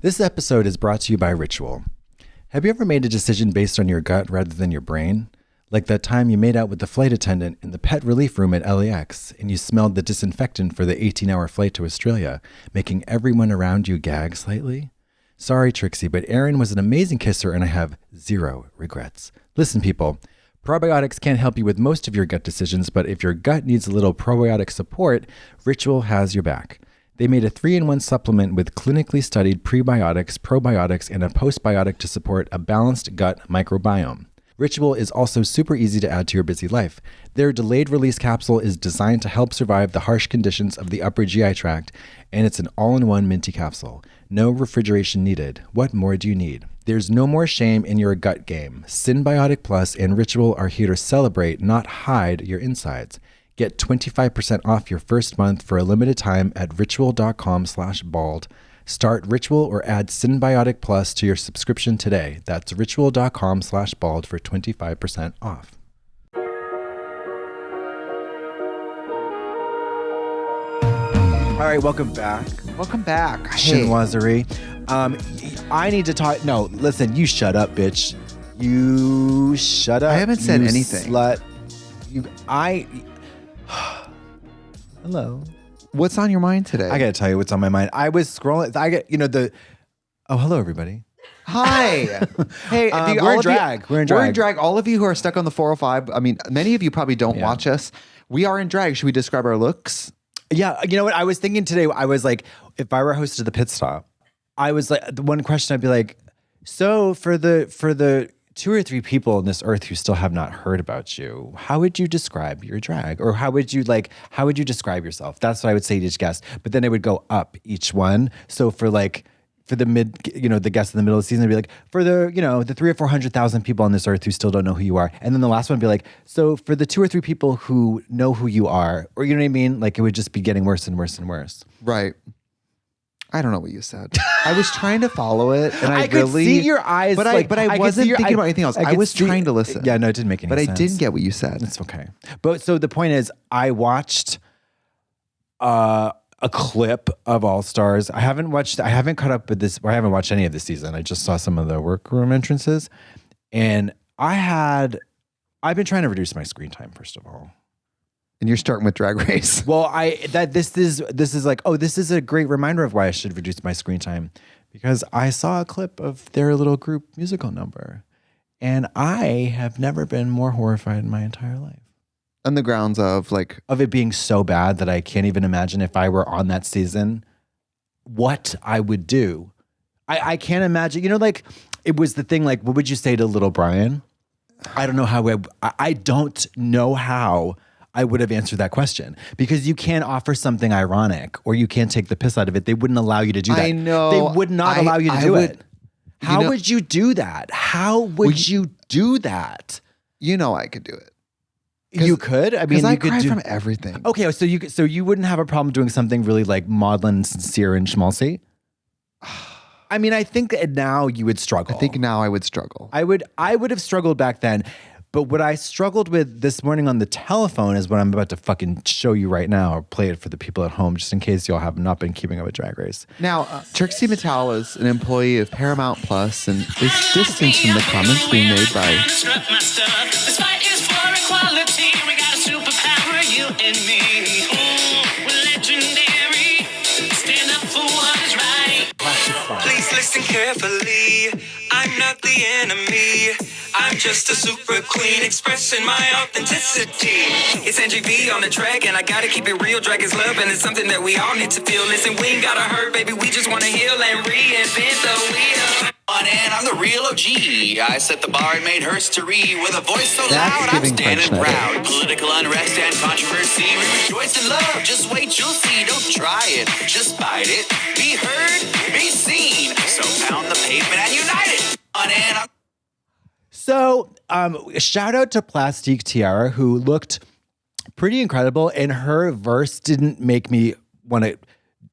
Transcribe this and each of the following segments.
This episode is brought to you by Ritual. Have you ever made a decision based on your gut rather than your brain? Like that time you made out with the flight attendant in the pet relief room at LAX and you smelled the disinfectant for the 18-hour flight to Australia, making everyone around you gag slightly? Sorry, Trixie, but Erin was an amazing kisser and I have zero regrets. Listen, people, probiotics can't help you with most of your gut decisions, but if your gut needs a little probiotic support, Ritual has your back. They made a 3-in-1 supplement with clinically studied prebiotics, probiotics, and a postbiotic to support a balanced gut microbiome. Ritual is also super easy to add to your busy life. Their delayed release capsule is designed to help survive the harsh conditions of the upper GI tract, and it's an all-in-one minty capsule. No refrigeration needed. What more do you need? There's no more shame in your gut game. Synbiotic Plus and Ritual are here to celebrate, not hide your insides. Get 25% off your first month for a limited time at ritual.com/bald. Start Ritual or add Synbiotic Plus to your subscription today. That's ritual.com/bald for 25% off. All right, welcome back. Welcome back. Chinoiserie. I need to talk. No, listen, you shut up, bitch. You shut up. I haven't said you anything. Slut. Hello. What's on your mind today? I got to tell you what's on my mind. I was scrolling. Hello, everybody. Hi. Hey, we're in drag. We're in drag. All of you who are stuck on the 405, I mean, many of you probably don't watch us. We are in drag. Should we describe our looks? Yeah. You know what? I was thinking today, I was like, if I were a host of the pit stop, I was like, the one question I'd be like, so for the 2 or 3 people on this earth who still have not heard about you, how would you describe your drag? Or how would you describe yourself? That's what I would say to each guest. But then it would go up each one. So for the mid, the guests in the middle of the season, it'd be like, for the 300,000 or 400,000 people on this earth who still don't know who you are. And then the last one would be like, so for the 2 or 3 people who know who you are, or you know what I mean? Like it would just be getting worse and worse and worse. Right. I don't know what you said. I was trying to follow it, and I could see your eyes, but I wasn't thinking about anything else. I was trying to listen. Yeah, no, it didn't make any sense. But I didn't get what you said. It's okay. But so the point is, I watched a clip of All Stars. I haven't caught up with this, or I haven't watched any of this season. I just saw some of the workroom entrances, and I've been trying to reduce my screen time, first of all. And you're starting with Drag Race. Well, this is a great reminder of why I should reduce my screen time, because I saw a clip of their little group musical number, and I have never been more horrified in my entire life. On the grounds of it being so bad that I can't even imagine if I were on that season, what I would do. I can't imagine. It was the thing. Like, what would you say to little Brian? I don't know how. I don't know how I would have answered that question, because you can't offer something ironic or you can't take the piss out of it. They wouldn't allow you to do that. I know. They would not allow you to do it. How would you do that? How would you do that? You know I could do it. You could? I mean, you could do from everything. Okay, so you wouldn't have a problem doing something really like maudlin, sincere, and schmaltzy? I mean, I think that now you would struggle. I think now I would struggle. I would have struggled back then. But what I struggled with this morning on the telephone is what I'm about to fucking show you right now, or play it for the people at home, just in case y'all have not been keeping up with Drag Race. Now, Trixie Mattel is an employee of Paramount Plus and is distanced from the comments being made by... This fight is for equality. We got a superpower, you and me. We're legendary. Stand up for what is right. Please listen carefully. I'm not the enemy. I'm just a super queen expressing my authenticity. It's NGV on the track, and I gotta keep it real. Drag is love, and it's something that we all need to feel. Listen, we ain't gotta hurt, baby. We just wanna heal and reinvent the wheel. And I'm the real OG. I set the bar and made history with a voice so loud I'm standing proud. Political unrest and controversy. We rejoice in love. Just wait, you'll see. Don't try it. Just bite it. Be heard, be seen. So pound the pavement and unite it. And I'm... So, shout out to Plastique Tiara, who looked pretty incredible, and her verse didn't make me want to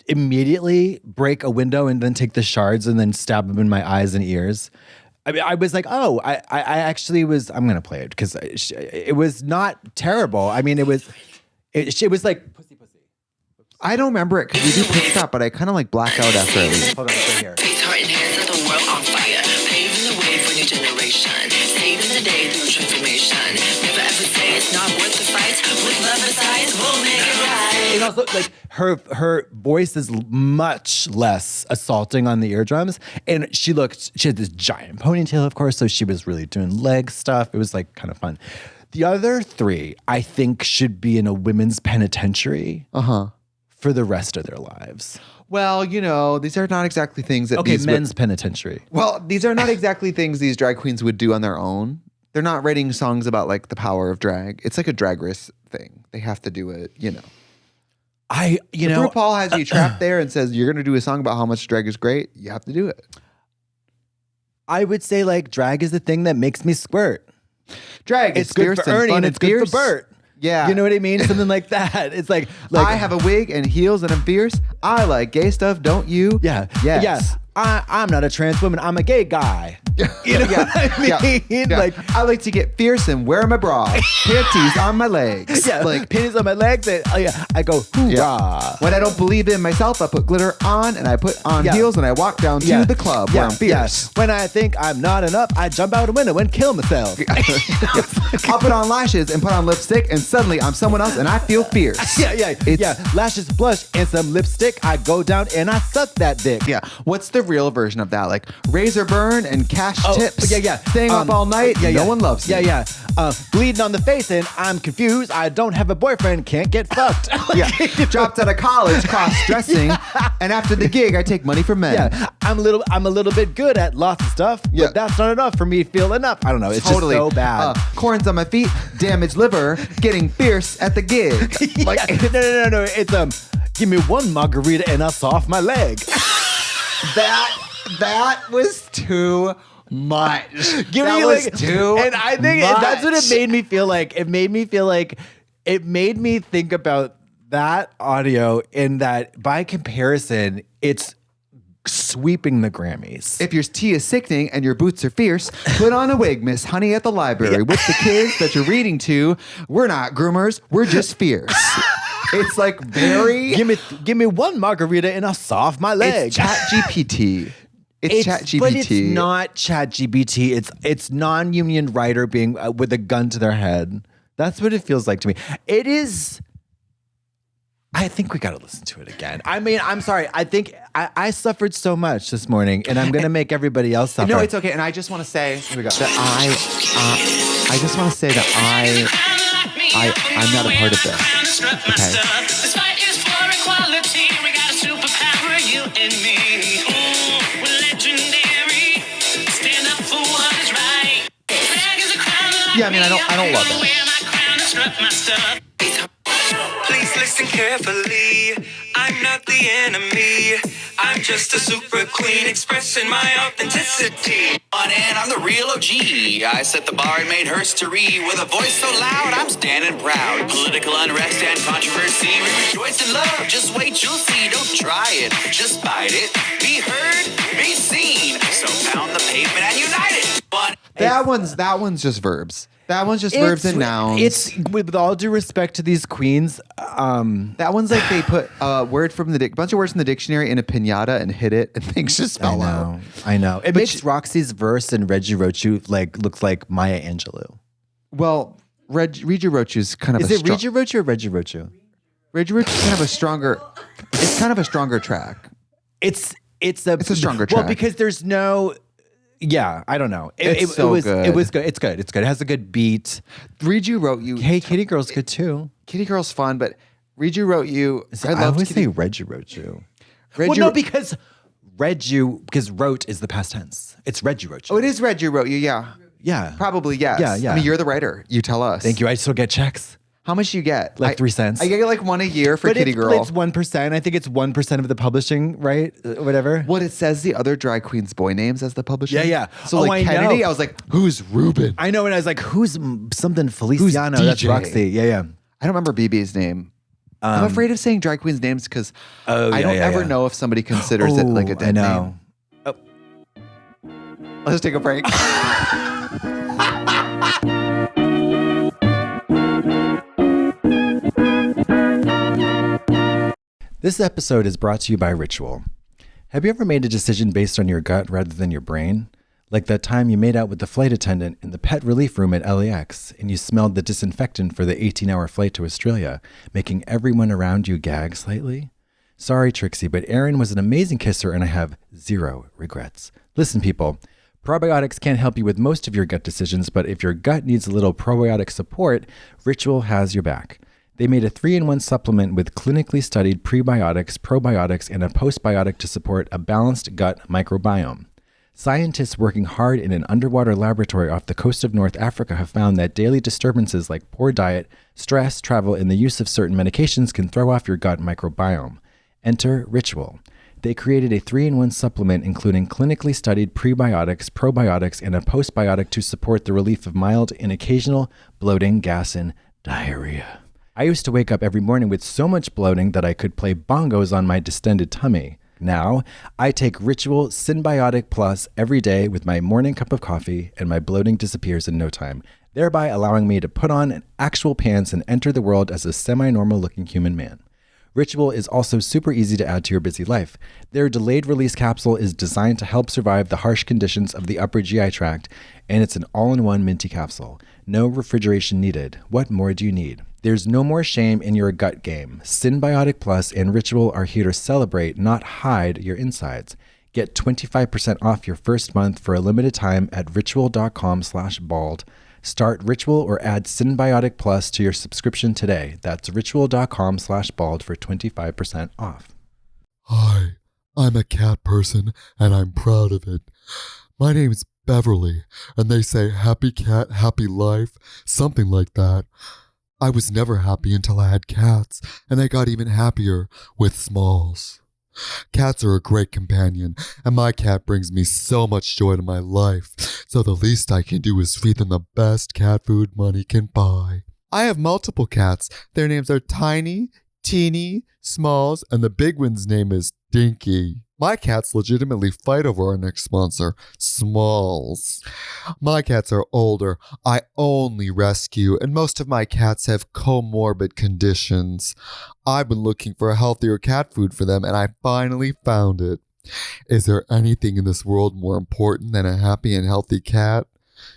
immediately break a window and then take the shards and then stab them in my eyes and ears. I mean, I was like, oh, I actually was, I'm going to play it because it was not terrible. I mean, it was like pussy. I don't remember it because we do pit stop, but I kind of like black out after it. Hold on, it's right here. Setting hands of the world on fire. Paving the way for new generation. Saving the day through transformation. Never ever say it's not worth the fight. With love aside, we'll make it right. And also, like, her voice is much less assaulting on the eardrums. And she had this giant ponytail, of course, so she was really doing leg stuff. It was like kind of fun. The other three, I think, should be in a women's penitentiary for the rest of their lives. Well, you know, these are not exactly things that men's penitentiary. Well, these are not exactly things these drag queens would do on their own. They're not writing songs about like the power of drag. It's like a drag race thing. They have to do it, you know. If RuPaul has you trapped there and says you're going to do a song about how much drag is great, you have to do it. I would say like drag is the thing that makes me squirt. Drag It's is good fierce for and Ernie fun and and it's good fierce. for Bert. Yeah. You know what I mean? Something like that. It's like I have a wig and heels and I'm fierce. I like gay stuff, don't you? Yeah. Yes. Yeah. I'm not a trans woman. I'm a gay guy. You know what I mean? Yeah. Like, I like to get fierce and wear my bra. Panties on my legs. yeah, like panties on my legs. And I go hoorah. Yeah. When I don't believe in myself, I put glitter on and I put on heels and I walk down to the club where I'm fierce. When I think I'm not enough, I jump out a window and kill myself. I'll put on lashes and put on lipstick and suddenly I'm someone else and I feel fierce. Yeah. Lashes, blush, and some lipstick. I go down and I suck that dick. Yeah. What's the real version of that? Like razor burn and cash tips. Yeah. Staying up all night. No one loves me. Yeah. Bleeding on the face and I'm confused. I don't have a boyfriend. Can't get fucked. Dropped out of college, cross-dressing, and after the gig, I take money from men. Yeah, I'm a little bit good at lots of stuff, but that's not enough for me to feel enough. I don't know. It's Totally. just so bad. Corns on my feet, damaged liver, getting fierce at the gig. No. It's give me one margarita and I'll soft my leg. That was too much. That was too and I think much. that's what it made me feel like. It made me think about that audio in that by comparison, it's sweeping the Grammys. If your tea is sickening and your boots are fierce, put on a wig, Miss Honey at the library. With the kids that you're reading to, we're not groomers, we're just fierce. It's like very... Give me one margarita and I'll soft my leg. It's ChatGPT. It's ChatGPT. But it's not ChatGPT. It's non-union writer being with a gun to their head. That's what it feels like to me. It is... I think we got to listen to it again. I mean, I'm sorry. I think I suffered so much this morning, and I'm going to make everybody else suffer. No, it's okay. And I just want to say that I just want to say that I'm not a part of this. Okay. This fight is for equality. We got a superpower, you and me. Ooh, we're legendary. Stand up for what is right. Flag is a crown like Yeah, I mean, I don't love it. Wear my crown and strut my stuff. Please listen carefully. I'm not the enemy. I'm just a super queen expressing my authenticity. And I'm the real OG. I set the bar and made history. With a voice so loud, I'm standing proud. Political unrest and controversy. We rejoice in love. Just wait, you'll see. Don't try it. Just bite it. Be heard, be seen. So pound the pavement and unite it. That one's just verbs. That one's just verbs and nouns. It's with all due respect to these queens. That one's like they put a word from the bunch of words from the dictionary in a piñata and hit it, and things just fell out. I know. It makes Roxy's verse and Reggie Rochu looks like Maya Angelou. Well, Reggie Rochu's kind of Is it Reggie Rochu or Reggie Rochu? Reggie Rochu's kind of a stronger. It's kind of a stronger track. It's a stronger track. Well, because there's no. Yeah, I don't know. It was good. It was good. It's good. It has a good beat. Reju wrote you. Hey, Kitty Girl's good too. Kitty Girl's fun, but Reju wrote you. I always say Reggie wrote you. Well, no, because wrote is the past tense. It's Reggie wrote you. Oh, it is Reju wrote you. Yeah. Yeah. Probably yes. Yeah. I mean, you're the writer. You tell us. Thank you. I still get checks. How much do you get? Like 3 cents. I get like one a year for Kitty Girl. It's 1%. I think it's 1% of the publishing, right? Whatever. What it says the other drag queens' boy names as the publishing. Yeah. So I Kennedy, know. I was like, who's Ruben? I know, and I was like, who's something Feliciano? Who's That's DJ? Roxy. Yeah. I don't remember BB's name. I'm afraid of saying drag queens' names because I don't ever know if somebody considers it like a dead name. Oh. Let's take a break. This episode is brought to you by Ritual. Have you ever made a decision based on your gut rather than your brain? Like that time you made out with the flight attendant in the pet relief room at LAX and you smelled the disinfectant for the 18-hour flight to Australia, making everyone around you gag slightly? Sorry, Trixie, but Aaron was an amazing kisser and I have zero regrets. Listen, people, probiotics can't help you with most of your gut decisions, but if your gut needs a little probiotic support, Ritual has your back. They made a 3-in-1 supplement with clinically studied prebiotics, probiotics, and a postbiotic to support a balanced gut microbiome. Scientists working hard in an underwater laboratory off the coast of North Africa have found that daily disturbances like poor diet, stress, travel, and the use of certain medications can throw off your gut microbiome. Enter Ritual. They created a 3-in-1 supplement including clinically studied prebiotics, probiotics, and a postbiotic to support the relief of mild and occasional bloating, gas, and diarrhea. I used to wake up every morning with so much bloating that I could play bongos on my distended tummy. Now, I take Ritual Synbiotic Plus every day with my morning cup of coffee and my bloating disappears in no time, thereby allowing me to put on actual pants and enter the world as a semi-normal looking human man. Ritual is also super easy to add to your busy life. Their delayed release capsule is designed to help survive the harsh conditions of the upper GI tract, and it's an all-in-one minty capsule. No refrigeration needed. What more do you need? There's no more shame in your gut game. Synbiotic Plus and Ritual are here to celebrate, not hide your insides. Get 25% off your first month for a limited time at ritual.com/bald. Start Ritual or add Synbiotic Plus to your subscription today. That's ritual.com/bald for 25% off. Hi, I'm a cat person and I'm proud of it. My name's Beverly, and they say happy cat, happy life, something like that. I was never happy until I had cats, and I got even happier with Smalls. Cats are a great companion, and my cat brings me so much joy to my life, so the least I can do is feed them the best cat food money can buy. I have multiple cats. Their names are Tiny, Teeny, Smalls, and the big one's name is Dinky. My cats legitimately fight over our next sponsor, Smalls. My cats are older. I only rescue, and most of my cats have comorbid conditions. I've been looking for a healthier cat food for them, and I finally found it. Is there anything in this world more important than a happy and healthy cat?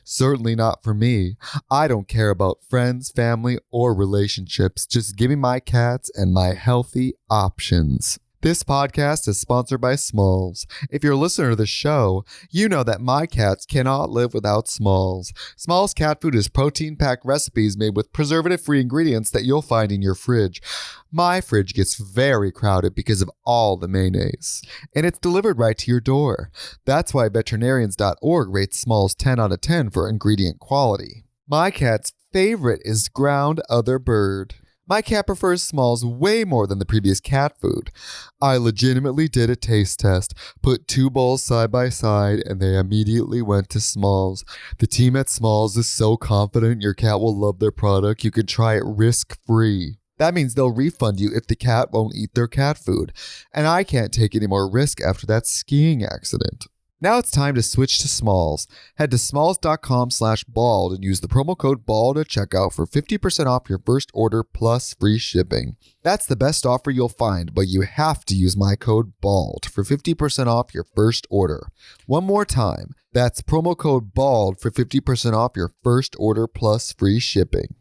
Certainly not for me. I don't care about friends, family, or relationships. Just give me my cats and my healthy options. This podcast is sponsored by Smalls. If you're a listener to the show, you know that my cats cannot live without Smalls. Smalls cat food is protein-packed recipes made with preservative-free ingredients that you'll find in your fridge. My fridge gets very crowded because of all the mayonnaise. And it's delivered right to your door. That's why veterinarians.org rates Smalls 10 out of 10 for ingredient quality. My cat's favorite is ground other bird. My cat prefers Smalls way more than the previous cat food. I legitimately did a taste test, put 2 bowls side by side, and they immediately went to Smalls. The team at Smalls is so confident your cat will love their product, you can try it risk-free. That means they'll refund you if the cat won't eat their cat food. And I can't take any more risk after that skiing accident. Now it's time to switch to Smalls. Head to smalls.com/bald and use the promo code BALD at checkout for 50% off your first order plus free shipping. That's the best offer you'll find, but you have to use my code BALD for 50% off your first order. One more time, that's promo code BALD for 50% off your first order plus free shipping.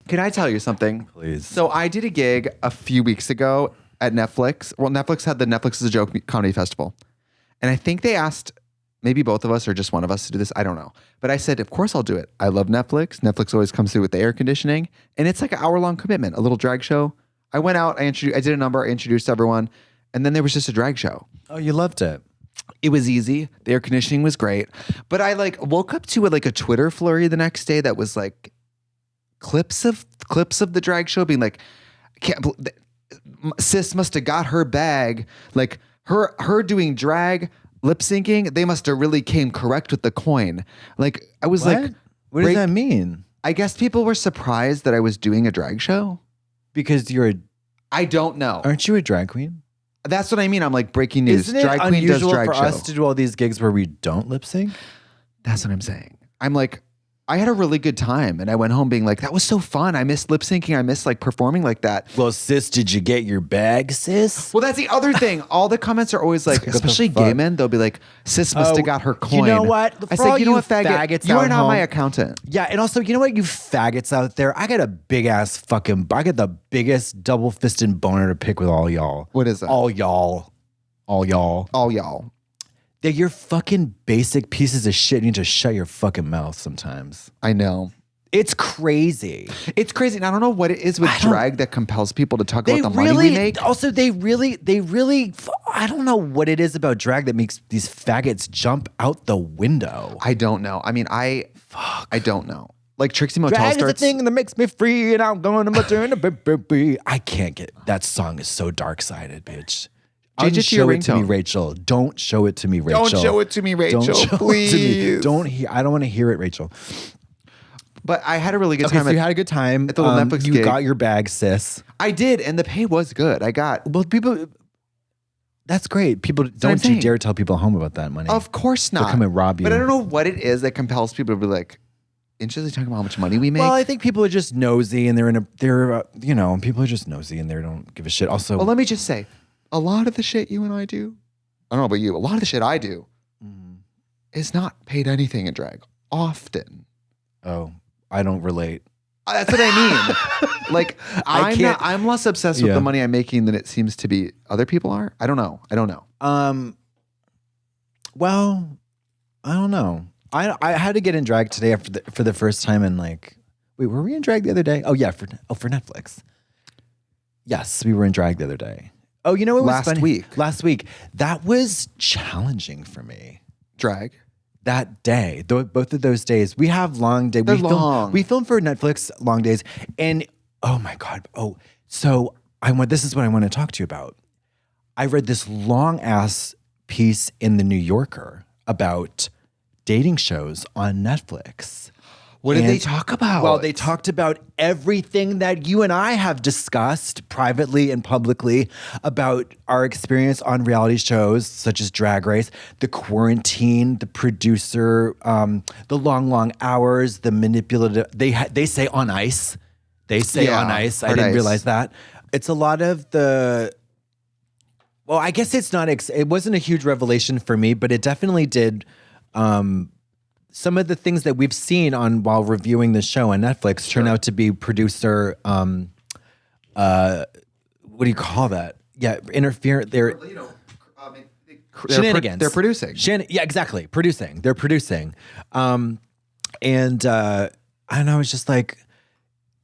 Can I tell you something? Please. So I did a gig a few weeks ago at Netflix. Well, Netflix had the Netflix is a Joke Comedy Festival. And I think they asked maybe both of us or just one of us to do this. I don't know. But I said, of course I'll do it. I love Netflix. Netflix always comes through with the air conditioning. And it's like an hour-long commitment, a little drag show. I went out, I did a number, I introduced everyone. And then there was just a drag show. Oh, you loved it. It was easy. The air conditioning was great. But I woke up to a Twitter flurry the next day that was like clips of the drag show being like, sis must have got her bag. Like her doing drag, lip syncing, they must have really came correct with the coin. Like I was like, what does that mean? I guess people were surprised that I was doing a drag show. Because I don't know. Aren't you a drag queen? That's what I mean. I'm like breaking news. Isn't it drag queen unusual does drag for show. us to do all these gigs where we don't lip sync? That's what I'm saying. I'm like, I had a really good time, and I went home being like, that was so fun. I missed lip syncing. I missed like performing like that. Well, sis, did you get your bag, sis? Well, that's the other thing. All the comments are always like, especially gay men, they'll be like, sis must have got her coin. You know what? I For all said, you know what, faggots you are out not my home- accountant. Yeah, and also, you know what, you faggots out there? I got a big ass fucking, I got the biggest double fisted boner to pick with all y'all. What is that? All y'all. All y'all. That you're fucking basic pieces of shit. You need to shut your fucking mouth sometimes. I know. It's crazy. It's crazy. And I don't know what it is with drag that compels people to talk about the really, money we make. Also, they really, I don't know what it is about drag that makes these faggots jump out the window. I don't know. I mean, I don't know. Like Trixie Motel Drag is the starts. thing that makes me free, and I'm going to turn the I can't get that song is so dark sided, bitch. Change it to your show it to me, ringtone. Rachel. Don't show it to me, Rachel. Don't show it to me, Rachel. Don't show it to me. Please. Don't hear. I don't want to hear it, Rachel. But I had a really good Okay, time. so you had a good time at the little Netflix You gig. got your bag, sis. I did, and the pay was good. I got. Well, people. That's great. People what I'm don't you saying. dare tell people at home about that money. Of course not. They'll come and rob you. But I don't know what it is that compels people to be like, interested talking about how much money we make. Well, I think people are just nosy, and people are just nosy, and they don't give a shit. Also, Well, let me just say, a lot of the shit you and I do, I don't know about you, a lot of the shit I do is not paid anything in drag. Often. oh, I don't relate. That's what I mean. Like, I'm less obsessed with Yeah. the money I'm making than it seems to be other people are. I don't know. Well, I don't know. I had to get in drag today for the first time in like, wait, were we in drag the other day? Oh yeah, for Netflix. Yes, we were in drag the other day. Oh, you know what was Last funny? week. Last week. That was challenging for me. Drag. That day, both of those days, we have long days. They're long. We film for Netflix long days, and oh my god! Oh, so this is what I want to talk to you about. I read this long ass piece in the New Yorker about dating shows on Netflix. What did And- they talk about? Well, they talked about everything that you and I have discussed privately and publicly about our experience on reality shows such as Drag Race, the quarantine, the producer, the long hours, the manipulative. They say on ice. They say Yeah, on ice. I hard didn't ice. realize that. It's a lot of the. Well, I guess it's not. It wasn't a huge revelation for me, but it definitely did. Some of the things that we've seen while reviewing the show on Netflix turn out to be producer. What do you call that? Yeah, interfere. They're shenanigans. They're producing. Yeah, exactly. Producing. They're producing. And I know it's just like.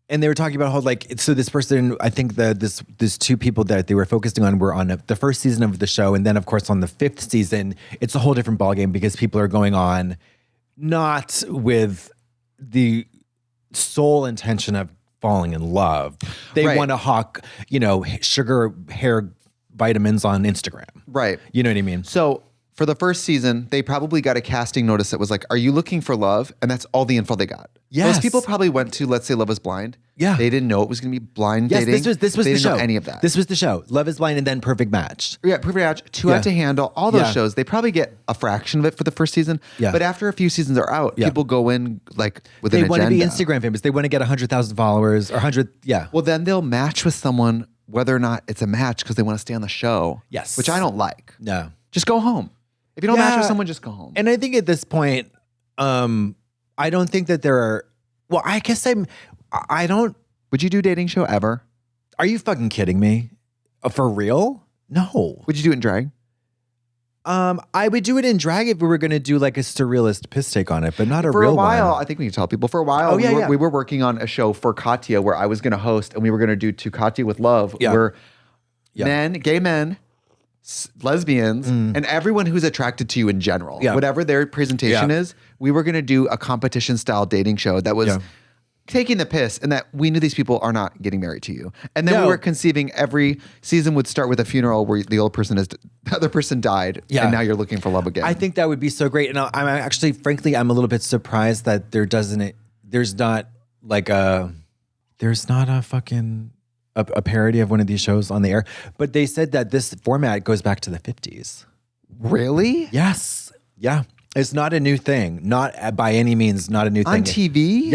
And they were talking about how so this person, I think this two people that they were focusing on were on the first season of the show. And then of course on the 5th season, it's a whole different ballgame because people are going on not with the sole intention of falling in love. They Right. want to hawk, sugar hair vitamins on Instagram. Right. You know what I mean? So for the first season, they probably got a casting notice that was like, are you looking for love? And that's all the info they got. Yes. Those people probably went to, let's say, Love is Blind. Yeah. They didn't know it was going to be blind Yes, dating. this was they the didn't show. know any of that. This was the show. Love is Blind and then Perfect Match. Yeah, Perfect Match, Too Yeah. Hot to Handle, all those Yeah. shows. They probably get a fraction of it for the first season. Yeah. But after a few seasons are out, Yeah. people go in with They an want to agenda. be Instagram famous. They want to get 100,000 followers or 100. Yeah. Well, then they'll match with someone, whether or not it's a match, because they want to stay on the show. Yes. Which I don't like. No. Just go home. If you don't match with Yeah. someone, just go home. And I think at this point, I don't think that there are. Well, I guess I don't. Would you do a dating show ever? Are you fucking kidding me? For real? No. Would you do it in drag? I would do it in drag if we were going to do like a surrealist piss take on it, but not a For real a while, one. I think we can tell people. For a while, Oh, yeah, we were working on a show for Katya where I was going to host, and we were going to do To Katya with Love, Yeah. where Yeah. gay men, lesbians, and everyone who's attracted to you in general, Yeah. whatever their presentation Yeah. is, we were going to do a competition style dating show that was Yeah. taking the piss, and that we knew these people are not getting married to you. And then No. we were conceiving every season would start with a funeral where the other person died, Yeah. and now you're looking for love again. I think that would be so great. And I'm actually, frankly, I'm a little bit surprised that there's not a fucking a parody of one of these shows on the air. But they said that this format goes back to the 50s. Really? Yes. Yeah. It's not a new thing. Not by any means. Not a new thing on TV.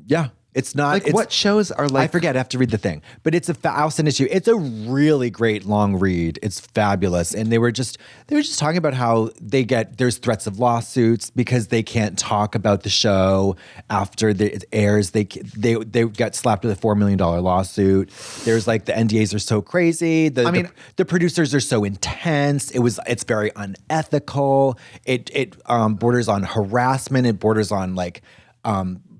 Yeah. It's not. Like what shows are like? I forget. I have to read the thing, but I'll send it to you. It's a really great long read. It's fabulous, and they were just talking about how there's threats of lawsuits because they can't talk about the show after it airs. They got slapped with a $4 million lawsuit. There's like the NDAs are so crazy. The producers are so intense. It's very unethical. It borders on harassment. It borders on like.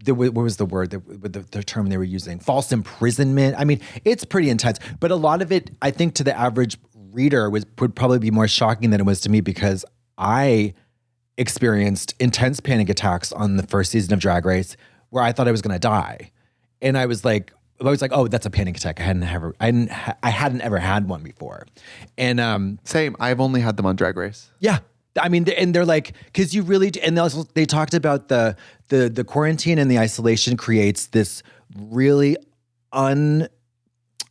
What was the word, the term they were using? False imprisonment. I mean, it's pretty intense. But a lot of it, I think to the average reader would probably be more shocking than it was to me because I experienced intense panic attacks on the first season of Drag Race where I thought I was going to die. And I was like, oh, that's a panic attack. I hadn't ever had one before. And same. I've only had them on Drag Race. Yeah. I mean, and they're like, because you really, and they talked about the quarantine and the isolation creates this really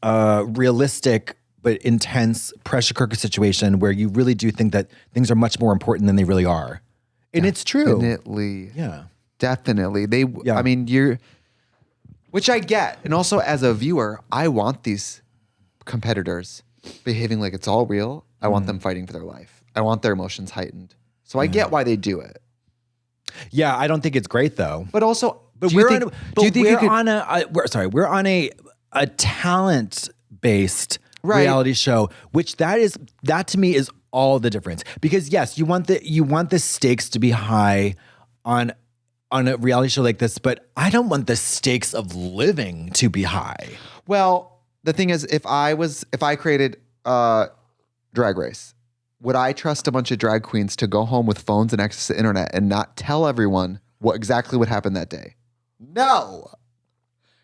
unrealistic but intense pressure cooker situation where you really do think that things are much more important than they really are, and it's true. Definitely, yeah, definitely. I mean, which I get, and also as a viewer, I want these competitors behaving like it's all real. I want them fighting for their life. I want their emotions heightened. So I get why they do it. Yeah, I don't think it's great though. But also, we're on a talent-based reality show, which that to me is all the difference. Because yes, you want the stakes to be high on a reality show like this, but I don't want the stakes of living to be high. Well, the thing is, if I created Drag Race, would I trust a bunch of drag queens to go home with phones and access to the internet and not tell everyone what exactly would happen that day? No.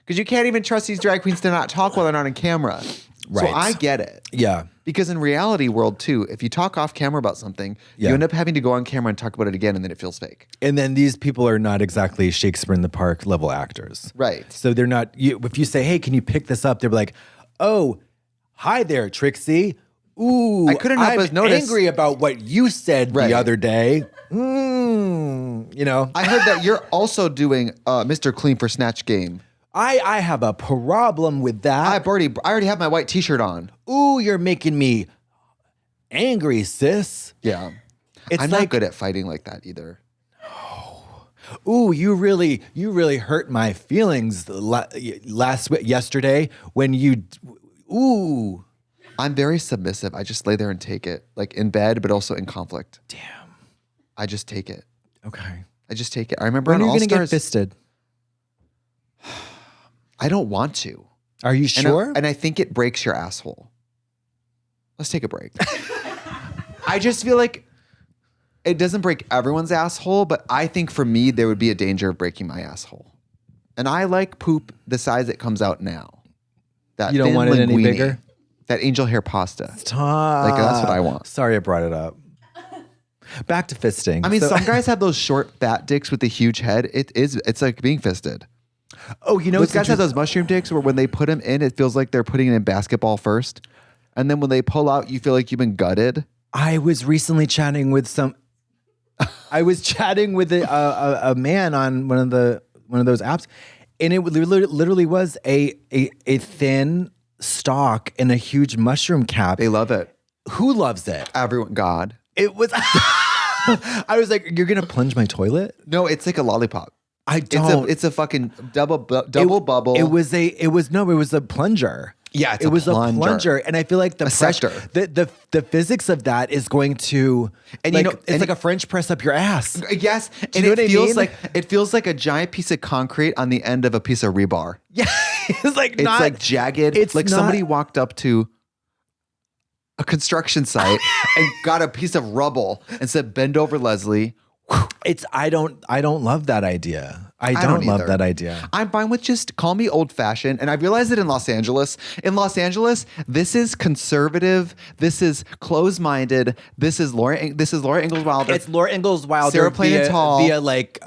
Because you can't even trust these drag queens to not talk while they're not on camera. Right. So I get it. Yeah. Because in reality world too, if you talk off camera about something, you end up having to go on camera and talk about it again, and then it feels fake. And then these people are not exactly Shakespeare in the Park level actors. Right. So they're not, if you say, hey, can you pick this up? They're like, oh, hi there, Trixie. Ooh, I couldn't help but notice. I'm angry about what you said the other day. I heard that you're also doing Mr. Clean for Snatch game. I have a problem with that. I already have my white t-shirt on. Ooh, you're making me angry, sis. Yeah. I'm not good at fighting like that either. No. Ooh, you really hurt my feelings yesterday when you. Ooh. I'm very submissive. I just lay there and take it, like in bed, but also in conflict. Damn. I just take it. Okay. I just take it. I remember when on are you going to get fisted? I don't want to. Are you sure? And I think it breaks your asshole. Let's take a break. I just feel like it doesn't break everyone's asshole, but I think for me, there would be a danger of breaking my asshole. And I like poop the size it comes out now. You don't want it any bigger? That angel hair pasta. Stop. Like, that's what I want. Sorry I brought it up. Back to fisting. I mean, some guys have those short fat dicks with the huge head. It's like being fisted. Oh, those guys have those mushroom dicks where when they put them in, it feels like they're putting it in basketball first. And then when they pull out, you feel like you've been gutted. I was recently chatting with a man on one of those apps, and it literally was a thin stalk and a huge mushroom cap. They love it. Who loves it? Everyone. God. It was. I was like, "You're gonna plunge my toilet?" No, it's like a lollipop. I don't. It's a fucking double bubble. It was a plunger. Yeah, it was a plunger, and I feel like the physics of that is going to, and it's like a French press up your ass. Yes, and it feels like a giant piece of concrete on the end of a piece of rebar. Yeah, it's like jagged. It's like somebody walked up to a construction site and got a piece of rubble and said, "Bend over, Leslie." I don't love that idea. I don't love that idea. I'm fine with just call me old fashioned. And I realized it in Los Angeles. In Los Angeles, this is conservative. This is closed minded. This is Laura Ingalls Wilder. It's Laura Ingalls Wilder. Sarah Plain-Tall. Via like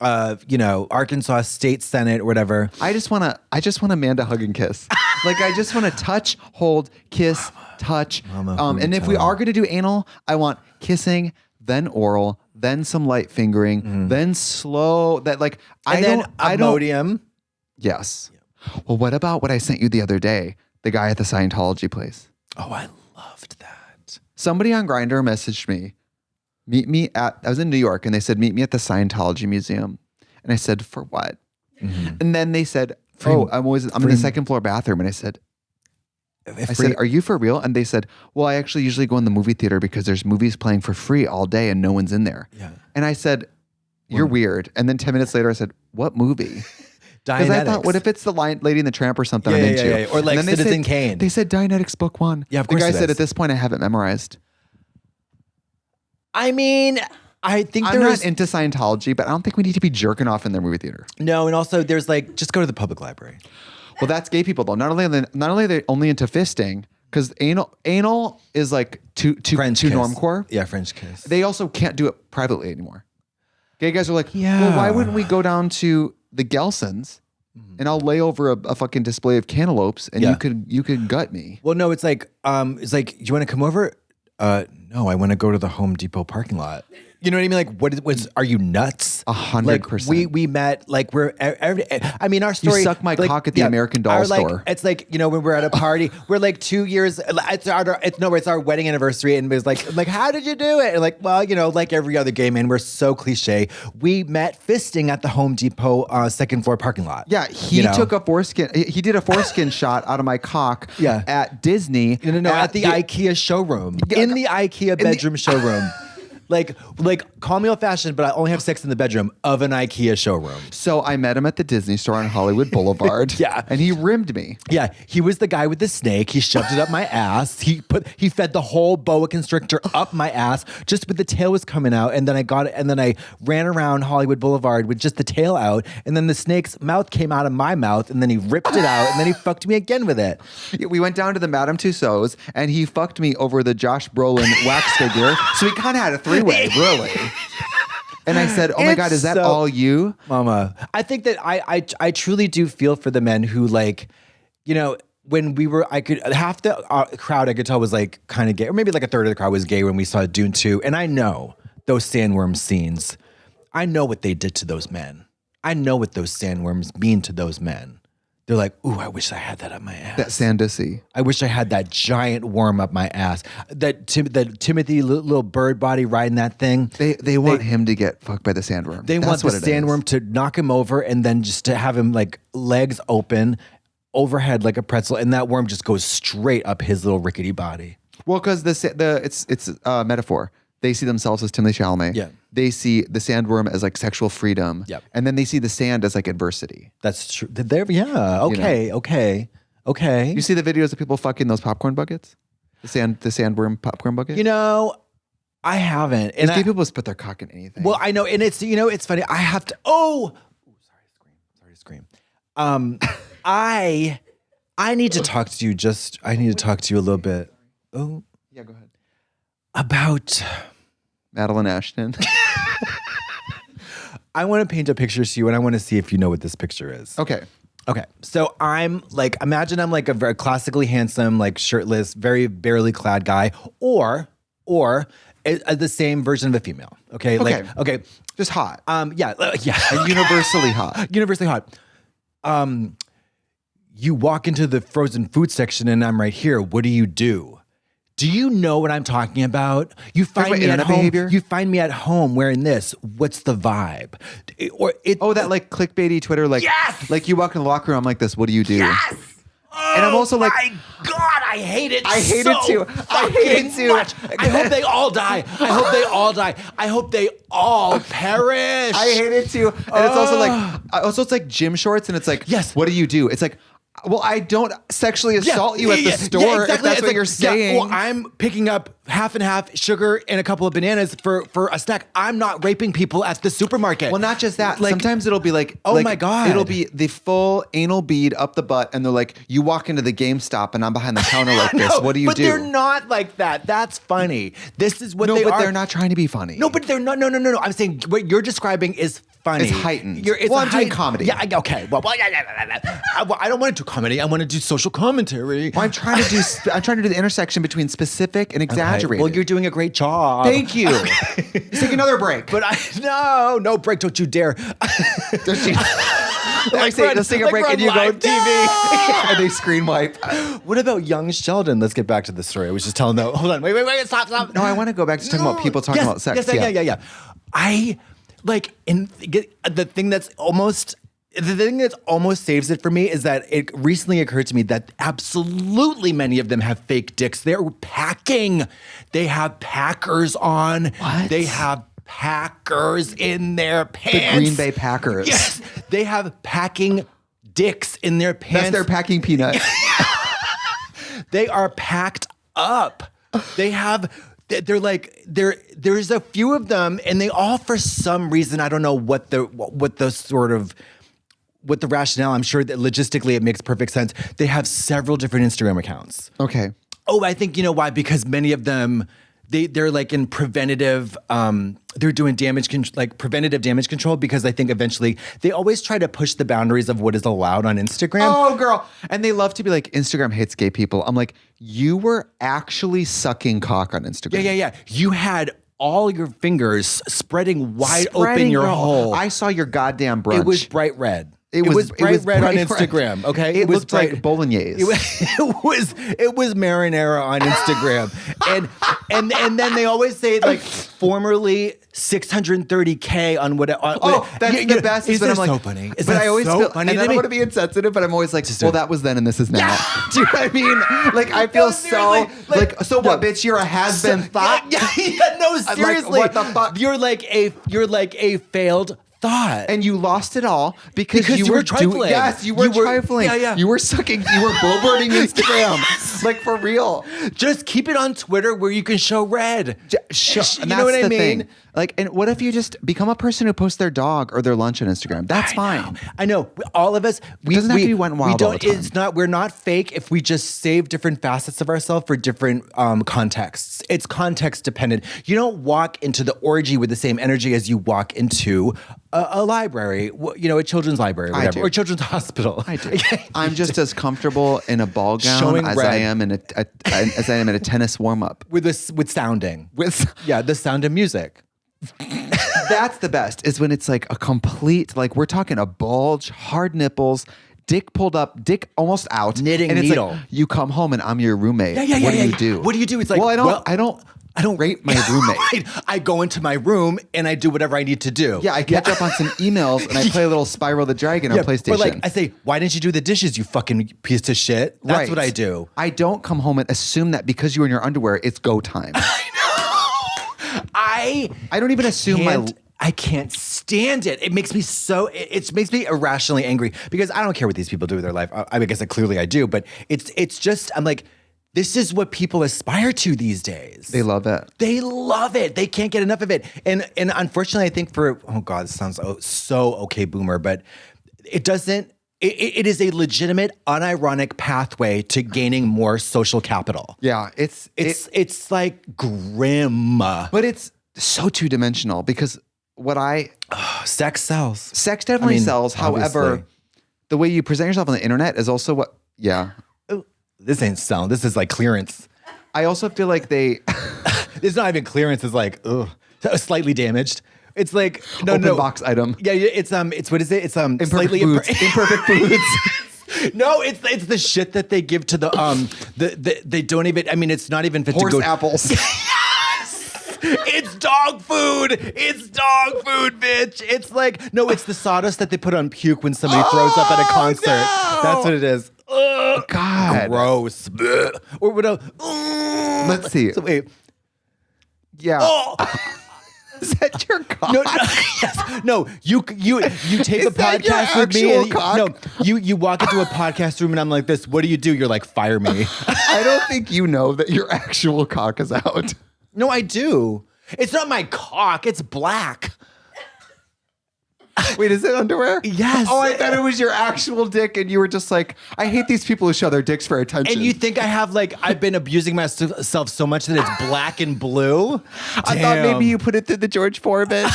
Arkansas State Senate or whatever. I just want Amanda hug and kiss. Like I just want to touch, hold, kiss, touch. Mama, and if we are going to do anal, I want kissing, then oral, then some light fingering, then slow. That like I don't. Imodium. Yes. Well, what about what I sent you the other day? The guy at the Scientology place. Oh, I loved that. Somebody on Grindr messaged me. I was in New York, and they said, meet me at the Scientology Museum. And I said, for what? And then they said, I'm in the second floor bathroom. And I said, are you for real? And they said, well, I actually usually go in the movie theater because there's movies playing for free all day and no one's in there. Yeah. And I said, you're weird. And then 10 minutes later, I said, what movie? Because I thought, what if it's the Lady and the Tramp or something I'm into? Yeah. Or like Citizen Kane. They said Dianetics book 1. Yeah, of course. The guy said, at this point, I have it memorized. I mean, I think I'm not into Scientology, but I don't think we need to be jerking off in their movie theater. No, and also there's like, just go to the public library. Well, that's gay people though. Not only are they only into fisting, because anal is like too normcore. Yeah, French kiss. They also can't do it privately anymore. Gay guys are like, well, why wouldn't we go down to the Gelsons and I'll lay over a fucking display of cantaloupes and you could gut me. Well, no, it's like, you want to come over? No, I want to go to the Home Depot parking lot. You know what I mean? Like, are you nuts? 100%. Like, we met, like, I mean, our story. You suck my cock at the American Doll store. It's like, you know, when we're at a party, we're like 2 years, it's our wedding anniversary. And it was like, how did you do it? And like, well, you know, like every other gay man, we're so cliche. We met fisting at the Home Depot second floor parking lot. Yeah, he took a foreskin, he did a foreskin shot out of my cock at Disney. No, at the IKEA showroom. In the IKEA bedroom showroom. Like, call me old-fashioned, but I only have sex in the bedroom of an IKEA showroom. So I met him at the Disney store on Hollywood Boulevard. Yeah. And he rimmed me. Yeah. He was the guy with the snake. He shoved it up my ass. He fed the whole boa constrictor up my ass just with the tail was coming out. And then I got it. And then I ran around Hollywood Boulevard with just the tail out. And then the snake's mouth came out of my mouth. And then he ripped it out. And then he fucked me again with it. We went down to the Madame Tussauds and he fucked me over the Josh Brolin wax figure. So we kind of had a three-way, really. And I said, oh my God, is that all you? Mama, I think that I truly do feel for the men who, like, you know, when we were, half the crowd I could tell was like kind of gay, or maybe like a third of the crowd was gay when we saw Dune 2. And I know those sandworm scenes. I know what they did to those men. I know what those sandworms mean to those men. They're like, ooh, I wish I had that up my ass. That Sandussy. I wish I had that giant worm up my ass. That Timothy little bird body riding that thing. They want him to get fucked by the sandworm. They want the sandworm to knock him over and then just to have him like legs open, overhead like a pretzel, and that worm just goes straight up his little rickety body. Well, because it's a metaphor. They see themselves as Timothée Chalamet. Yeah. They see the sandworm as like sexual freedom. Yep. And then they see the sand as like adversity. That's true. Okay. Okay. You see the videos of people fucking those popcorn buckets? The sandworm popcorn bucket? You know, I haven't. And gay people just put their cock in anything. Well, I know. And it's, you know, it's funny. I have to, sorry to scream. I need to talk to you I need to talk to you a little bit. Oh. Yeah, go ahead. About Madeline Ashton. I want to paint a picture to you and I want to see if you know what this picture is. Okay. So I'm like, imagine I'm like a very classically handsome, like shirtless, very barely clad guy, or the same version of a female. Okay. Just hot. Yeah. And universally hot. Universally hot. You walk into the frozen food section and I'm right here. What do? Do you know what I'm talking about? You find me at home. Behavior? You find me at home wearing this. What's the vibe? That like clickbaity Twitter, like, yes! Like you walk in the locker room, I'm like this. What do you do? Yes! And I'm also like, my God, I hate it. I hate it too. Much. I hope they all die. I hope they all perish. I hate it too. And it's like gym shorts, and it's like, yes. What do you do? It's like, well, I don't sexually assault you at the store, exactly. If that's what you're saying. Well, I'm picking up half and half sugar and a couple of bananas for a snack. I'm not raping people at the supermarket. Well, not just that. Like, sometimes it'll be like, oh my God. It'll be the full anal bead up the butt, and they're like, you walk into the GameStop and I'm behind the counter like this. What do you do? But they're not like that. That's funny. This is what they are. No, but they're not trying to be funny. No, but they're not. No. I'm saying what you're describing is funny. It's heightened. I'm doing comedy. Yeah, okay. Well, I don't want to do comedy. I want to do social commentary. Well, I'm trying to do the intersection between specific and exaggerated. Okay. Well, you're doing a great job. Thank you. Let's take another break. But no break. Don't you dare. Don't you? Let's take a break and you go TV. And they screen wipe. What about young Sheldon? Let's get back to the story. I was just telling them. Hold on. Wait. Stop. No, I want to go back to talking about people talking about sex. Yeah. I like the thing that almost saves it for me is that it recently occurred to me that absolutely many of them have fake dicks. They're packing. They have packers on. What? They have packers in their pants. The Green Bay Packers. Yes. They have packing dicks in their pants. That's their packing peanut. They are packed up. There's a few of them, and they all, for some reason, I don't know what the rationale. I'm sure that logistically it makes perfect sense. They have several different Instagram accounts. Okay. Oh, I think you know why? Because many of them, they're like in preventative. They're doing preventative damage control, because I think eventually they always try to push the boundaries of what is allowed on Instagram. Oh, girl. And they love to be like, Instagram hates gay people. I'm like, you were actually sucking cock on Instagram. Yeah. You had all your fingers spreading wide open your hole. I saw your goddamn brunch. It was bright red. It was bright red on Instagram. Okay, it looked like bolognese. It was marinara on Instagram, and then they always say like formerly 630K on what. That's the best. Is that I'm like, so funny? But I always feel, and I don't want to be insensitive, but I'm always like, well, that was then and this is now. Do you know what I mean? Like I feel so what, bitch? You're a has-been thought. No, seriously. Like, what the fuck? You're like a failed thought. And you lost it all because you were trifling. Yes, you were trifling. Yeah. You were sucking. You were billboarding Instagram. Like for real. Just keep it on Twitter where you can show red. You know what I mean? Like, and what if you just become a person who posts their dog or their lunch on Instagram? That's fine. I know. All of us. It doesn't have to be wet and wild all the time. We're not fake if we just save different facets of ourselves for different contexts. It's context dependent. You don't walk into the orgy with the same energy as you walk into a library, a children's library, or whatever, or children's hospital. I do. I'm just as comfortable in a ball gown as I am in a tennis warm up with sounding. The sound of music. That's the best, is when it's like a complete, like we're talking a bulge, hard nipples, dick pulled up, dick almost out, knitting and it's needle. Like, you come home and I'm your roommate. Yeah. What do you do? What do you do? It's like, I don't rate my roommate. I go into my room and I do whatever I need to do. Yeah, I catch up on some emails and I play a little Spyro the Dragon on PlayStation. But like I say, why didn't you do the dishes, you fucking piece of shit? That's what I do. I don't come home and assume that because you're in your underwear, it's go time. I don't even assume I can't stand it. It makes me it makes me irrationally angry because I don't care what these people do with their life. I guess clearly I do, but it's just, I'm like, this is what people aspire to these days. They love it. They can't get enough of it. And unfortunately, I think this sounds so okay boomer, but it doesn't. It is a legitimate, unironic pathway to gaining more social capital. Yeah, it's like grim. But it's so two-dimensional because sex sells. Sex definitely sells. Obviously. However, the way you present yourself on the internet is also what. Yeah. This ain't selling. This is like clearance. I also feel like it's not even clearance. It's like slightly damaged. It's like open box item. Yeah, it's what is it? It's imperfect foods. Imperfect foods. No, it's the shit that they give to they don't even. I mean, it's not even fit horse to go. apples. Yes, it's dog food. It's dog food, bitch. It's like it's the sawdust that they put on puke when somebody throws up at a concert. No! That's what it is. Ugh, God, gross. Or what else? Let's see. So, wait. Yeah. Oh. Is that your cock? No, yes. No, you take a podcast with me. And you walk into a podcast room and I'm like this. What do? You're like, fire me. I don't think you know that your actual cock is out. No, I do. It's not my cock. It's black. Wait, is it underwear? Yes. Oh, I thought it was your actual dick, and you were just like, I hate these people who show their dicks for attention. And you think I've been abusing myself so much that it's black and blue? I thought maybe you put it through the George Foreman.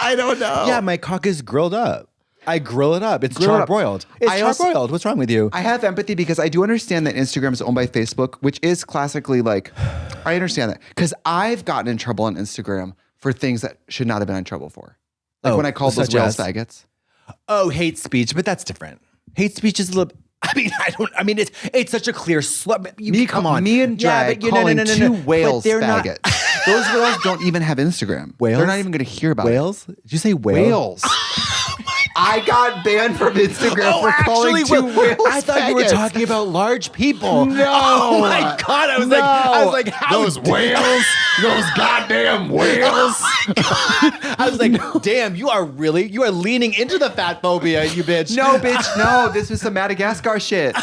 I don't know. Yeah, my cock is grilled up. I grill it up. It's charbroiled. It's charbroiled. What's wrong with you? I have empathy because I do understand that Instagram is owned by Facebook, which is classically like, I understand that. Because I've gotten in trouble on Instagram for things that should not have been in trouble for. Like when I called those whales faggots. Oh, hate speech, but that's different. Hate speech is a little... I mean, it's such a clear come on. Me and Drag calling two whales faggots. Those whales don't even have Instagram. Whales? They're not even going to hear about whales? Did you say whales? I got banned from Instagram for calling two whales. I thought you were talking about large people. No. Oh my God. I was like, how those whales, those goddamn whales. I was like, damn, you are leaning into the fat phobia, you bitch. No, bitch, no. This was some Madagascar shit.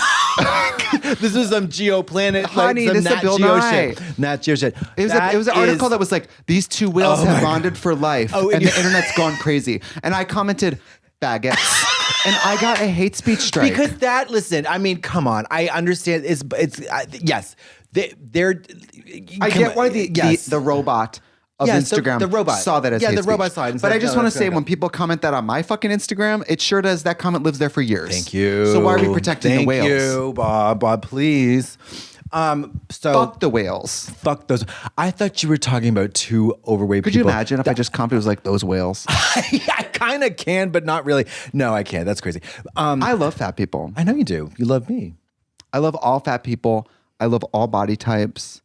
This was some geoplanet, honey. Like, this is Bill Nye shit. Nat Geo shit. It was an article that was like, these two whales have bonded for life, and the internet's gone crazy. And I commented, faggots. And I got a hate speech strike. Because listen, I mean, come on. I understand. Yes. They're I get why the robot of Instagram the robot saw that as hate speech. Robot saw it. But I just want to say, when people comment that on my fucking Instagram, it sure does. That comment lives there for years. Thank you. So why are we protecting the whales? Thank you, Bob, please. Fuck the whales. Fuck those. I thought you were talking about two overweight people. Could you imagine if I just commented, it was like, those whales? I kind of can, but not really. No, I can't. That's crazy. I love fat people. I know you do. You love me. I love all fat people. I love all body types.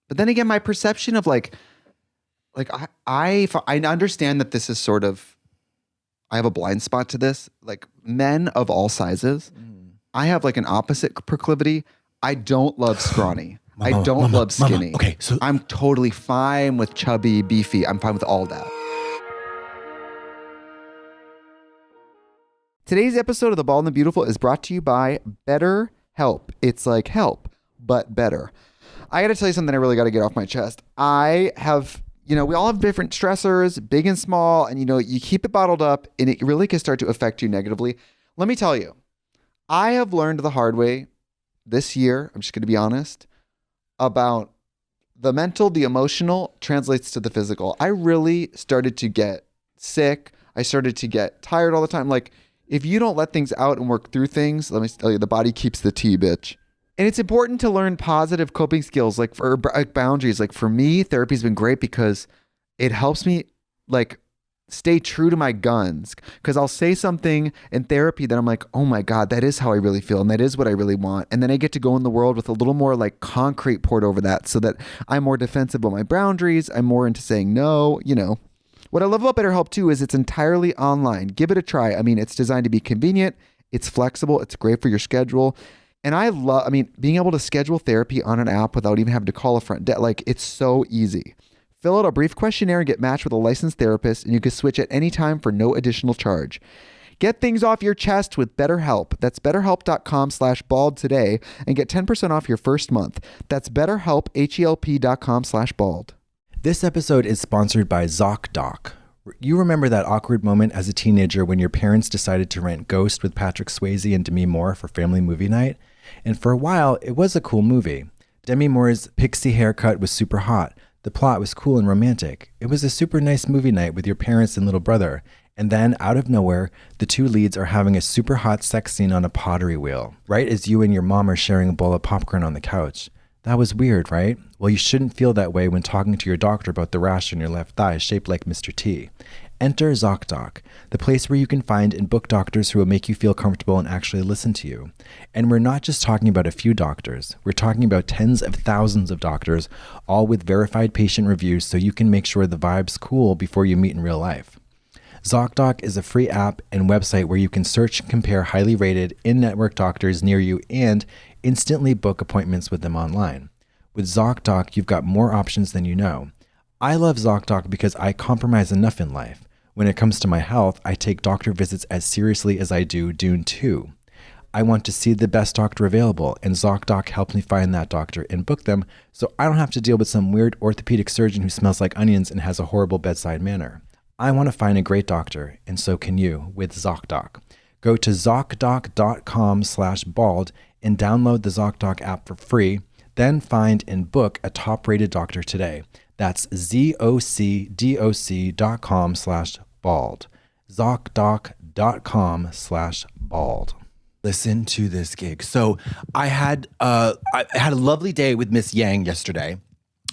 But then again, my perception of like I understand that this is sort of, I have a blind spot to this. Like men of all sizes, I have like an opposite proclivity. I don't love scrawny. I don't love skinny. Okay, so I'm totally fine with chubby, beefy. I'm fine with all that. Today's episode of The Bald and the Beautiful is brought to you by BetterHelp. It's like help, but better. I got to tell you something I really got to get off my chest. I have, we all have different stressors, big and small, and you keep it bottled up and it really can start to affect you negatively. Let me tell you, I have learned the hard way this year, I'm just going to be honest, about the mental, the emotional translates to the physical. I really started to get sick. I started to get tired all the time. Like, if you don't let things out and work through things, let me tell you, the body keeps the tea, bitch. And it's important to learn positive coping skills, like for boundaries. Like for me, therapy's been great because it helps me like stay true to my guns. Because I'll say something in therapy that I'm like, oh my God, that is how I really feel. And that is what I really want. And then I get to go in the world with a little more like concrete poured over that so that I'm more defensive of my boundaries. I'm more into saying no, What I love about BetterHelp too is it's entirely online. Give it a try. I mean, it's designed to be convenient. It's flexible. It's great for your schedule. And being able to schedule therapy on an app without even having to call a front desk, like it's so easy. Fill out a brief questionnaire and get matched with a licensed therapist, and you can switch at any time for no additional charge. Get things off your chest with BetterHelp. That's betterhelp.com/bald today and get 10% off your first month. That's betterhelp, HELP.com/bald. This episode is sponsored by Zocdoc. You remember that awkward moment as a teenager when your parents decided to rent Ghost with Patrick Swayze and Demi Moore for family movie night? And for a while, it was a cool movie. Demi Moore's pixie haircut was super hot. The plot was cool and romantic. It was a super nice movie night with your parents and little brother. And then, out of nowhere, the two leads are having a super hot sex scene on a pottery wheel, right as you and your mom are sharing a bowl of popcorn on the couch. That was weird, right? Well, you shouldn't feel that way when talking to your doctor about the rash on your left thigh shaped like Mr. T. Enter Zocdoc, the place where you can find and book doctors who will make you feel comfortable and actually listen to you. And we're not just talking about a few doctors. We're talking about tens of thousands of doctors, all with verified patient reviews so you can make sure the vibe's cool before you meet in real life. Zocdoc is a free app and website where you can search and compare highly rated in-network doctors near you and instantly book appointments with them online. With Zocdoc, you've got more options than you know. I love Zocdoc because I compromise enough in life. When it comes to my health, I take doctor visits as seriously as I do Dune 2. I want to see the best doctor available, and Zocdoc helps me find that doctor and book them so I don't have to deal with some weird orthopedic surgeon who smells like onions and has a horrible bedside manner. I want to find a great doctor, and so can you with Zocdoc. Go to Zocdoc.com/bald and download the Zocdoc app for free, then find and book a top-rated doctor today. That's ZocDoc.com/bald. Zocdoc.com/bald. Listen to this gig. So I had a lovely day with Miss Yang yesterday.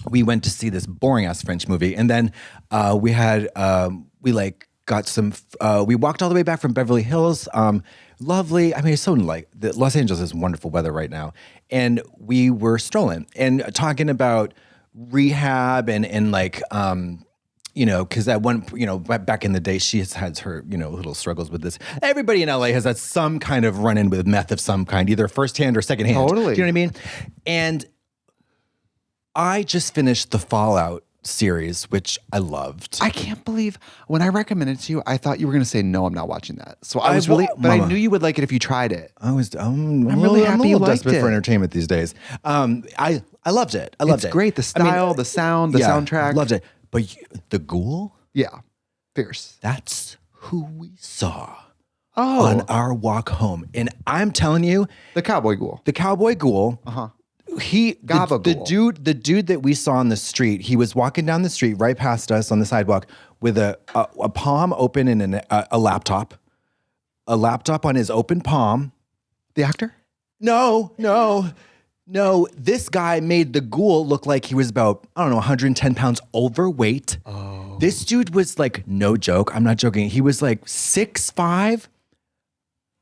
We went to see this boring ass French movie, and then we walked all the way back from Beverly Hills. Lovely. I mean, it's so Los Angeles is wonderful weather right now, and we were strolling and talking about rehab and like because at one back in the day she has had her little struggles with this. Everybody in LA has had some kind of run-in with meth of some kind, either firsthand or secondhand. Totally. Do you know what I mean? And I just finished the Fallout series, which I loved. I can't believe when I recommended it to you, I thought you were going to say, no, I'm not watching that. So I was Mama, I knew you would like it if you tried it. I'm really happy you liked desperate it. for entertainment these days. I loved it. I loved it. It's great. The style, the sound, the soundtrack. Loved it. But the ghoul? Yeah. Fierce. That's who we saw Oh. on our walk home. And I'm telling you, The cowboy ghoul. the cowboy ghoul, the Gabagool. dude that we saw on the street, he was walking down the street right past us on the sidewalk with a palm open and a laptop on his open palm. The actor? No. This guy made the ghoul look like he was about, 110 pounds overweight. Oh. This dude was like, no joke, I'm not joking. He was like 6'5",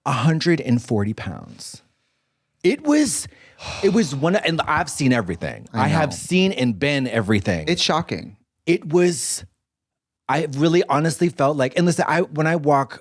140 pounds. It was one, and I've seen everything. I have seen and been everything. It's shocking. I really honestly felt like, and listen, when I walk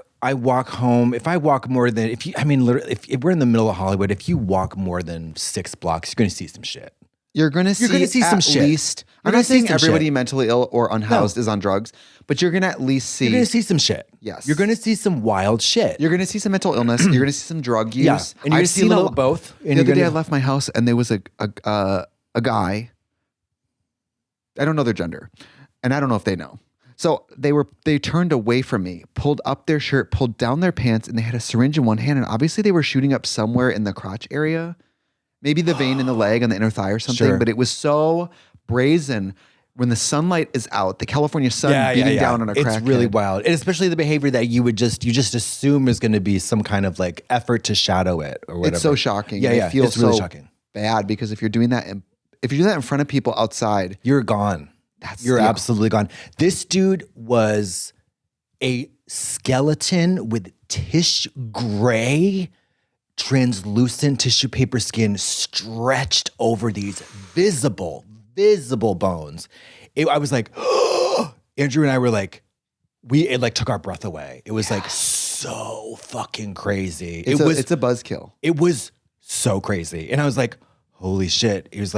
home. If I walk more than, literally, if we're in the middle of Hollywood, if you walk more than 6 blocks, you're going to see some shit. You're going to see some at shit. least, You're I'm gonna not see saying some everybody shit. mentally ill or unhoused is on drugs, but you're going to at least see. You're going to see some shit. Yes. You're going to see some wild shit. You're going to see some mental illness. You're going to see some drug use. Yeah. And you're going to see a little of both. The other day I left my house and there was a guy. I don't know their gender, and I don't know if they know. So they turned away from me, pulled up their shirt, pulled down their pants, and they had a syringe in one hand. And obviously they were shooting up somewhere in the crotch area, maybe the vein in the leg on the inner thigh or something. Sure. But it was so brazen. When the sunlight is out, the California sun beating down on a crackhead. It's really wild. And especially the behavior that you just assume is going to be some kind of like effort to shadow it or whatever. It's so shocking. Yeah, It feels it's really so shocking. bad because if you're doing that in front of people outside, You're gone. You're absolutely gone. This dude was a skeleton with gray, translucent tissue paper skin stretched over these visible bones. I was like, Andrew and I were like, it took our breath away. It was like so fucking crazy. it's a buzzkill. It was so crazy. And I was like, holy shit. I was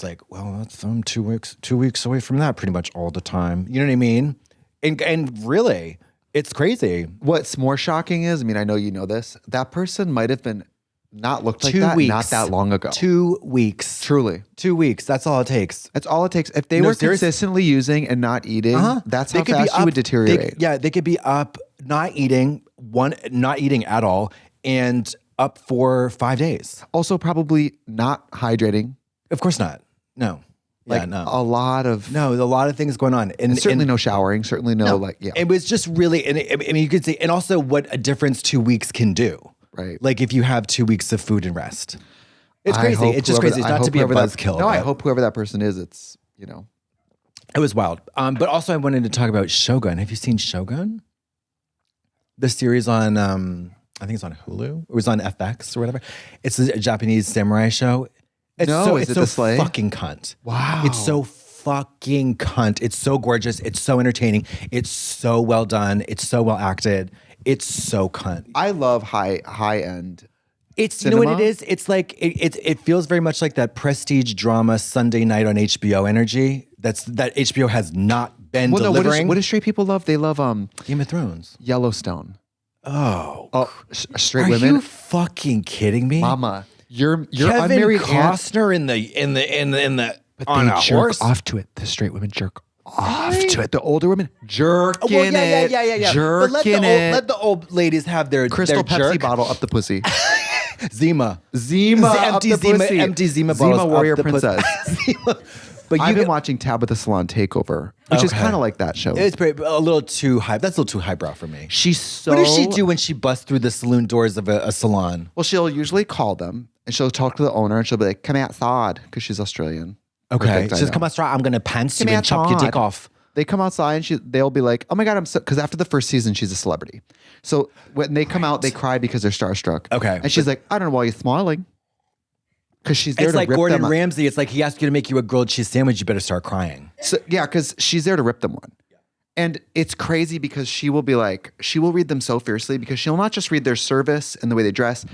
like, well, I'm 2 weeks away from that pretty much all the time. You know what I mean? And really, it's crazy. What's more shocking is, I know you know this, that person might have been not looked like 2 that weeks. not that long ago. 2 weeks. Truly. 2 weeks. That's all it takes. That's all it takes. If they were consistently using and not eating, that's how fast you would deteriorate. They could be up, not eating at all, and up for 5 days. Also, probably not hydrating. Of course not. No. A lot of things going on. And certainly no showering. Certainly no. It was just really, and you could see, and also what a difference 2 weeks can do. Right. Like if you have 2 weeks of food and rest. It's crazy. It's just crazy. It's not to be a buzzkill. No, I hope whoever that person is, it's, It was wild. But also I wanted to talk about Shogun. Have you seen Shogun? The series on, I think it's on Hulu. It was on FX or whatever. It's a Japanese samurai show. Is it the sleigh? Fucking cunt. Wow. It's so fucking cunt. It's so gorgeous. It's so entertaining. It's so well done. It's so well acted. It's so cunt. I love high end. It's cinema. You know what it is? It's like it feels very much like that prestige drama Sunday night on HBO energy. That HBO has not been delivering. What do straight people love? They love Game of Thrones. Yellowstone. Oh, straight are women. Are you fucking kidding me, Mama? You're Kevin unmarried Costner in the but on they a jerk horse off to it. The straight women jerk off to it. The older women jerk Yeah. Jerk But let the old ladies have their Crystal their Pepsi jerk. bottle up the pussy. Zima Zima up empty the Zima pussy. empty Zima Zima bottles warrior up the princess. Zima. But I've been watching Tabitha Salon Takeover, which is kind of like that show. It's a little too high. That's a little too highbrow for me. She's so. What does she do when she busts through the saloon doors of a salon? Well, she'll usually call them and she'll talk to the owner and she'll be like, "Come outside," because she's Australian. Okay, Perfect, she's come outside. I'm gonna pants you and chop your dick off. They come outside and they'll be like, "Oh my God, I'm so," because after the first season, she's a celebrity. So when they come out, they cry because they're starstruck. Okay. And she's like, "I don't know why you're smiling." Because she's there It's to like rip Gordon them Ramsay. It's like he asked you to make you a grilled cheese sandwich. You better start crying. So yeah, because she's there to rip them one. And it's crazy because she will read them so fiercely because she'll not just read their service and the way they dress.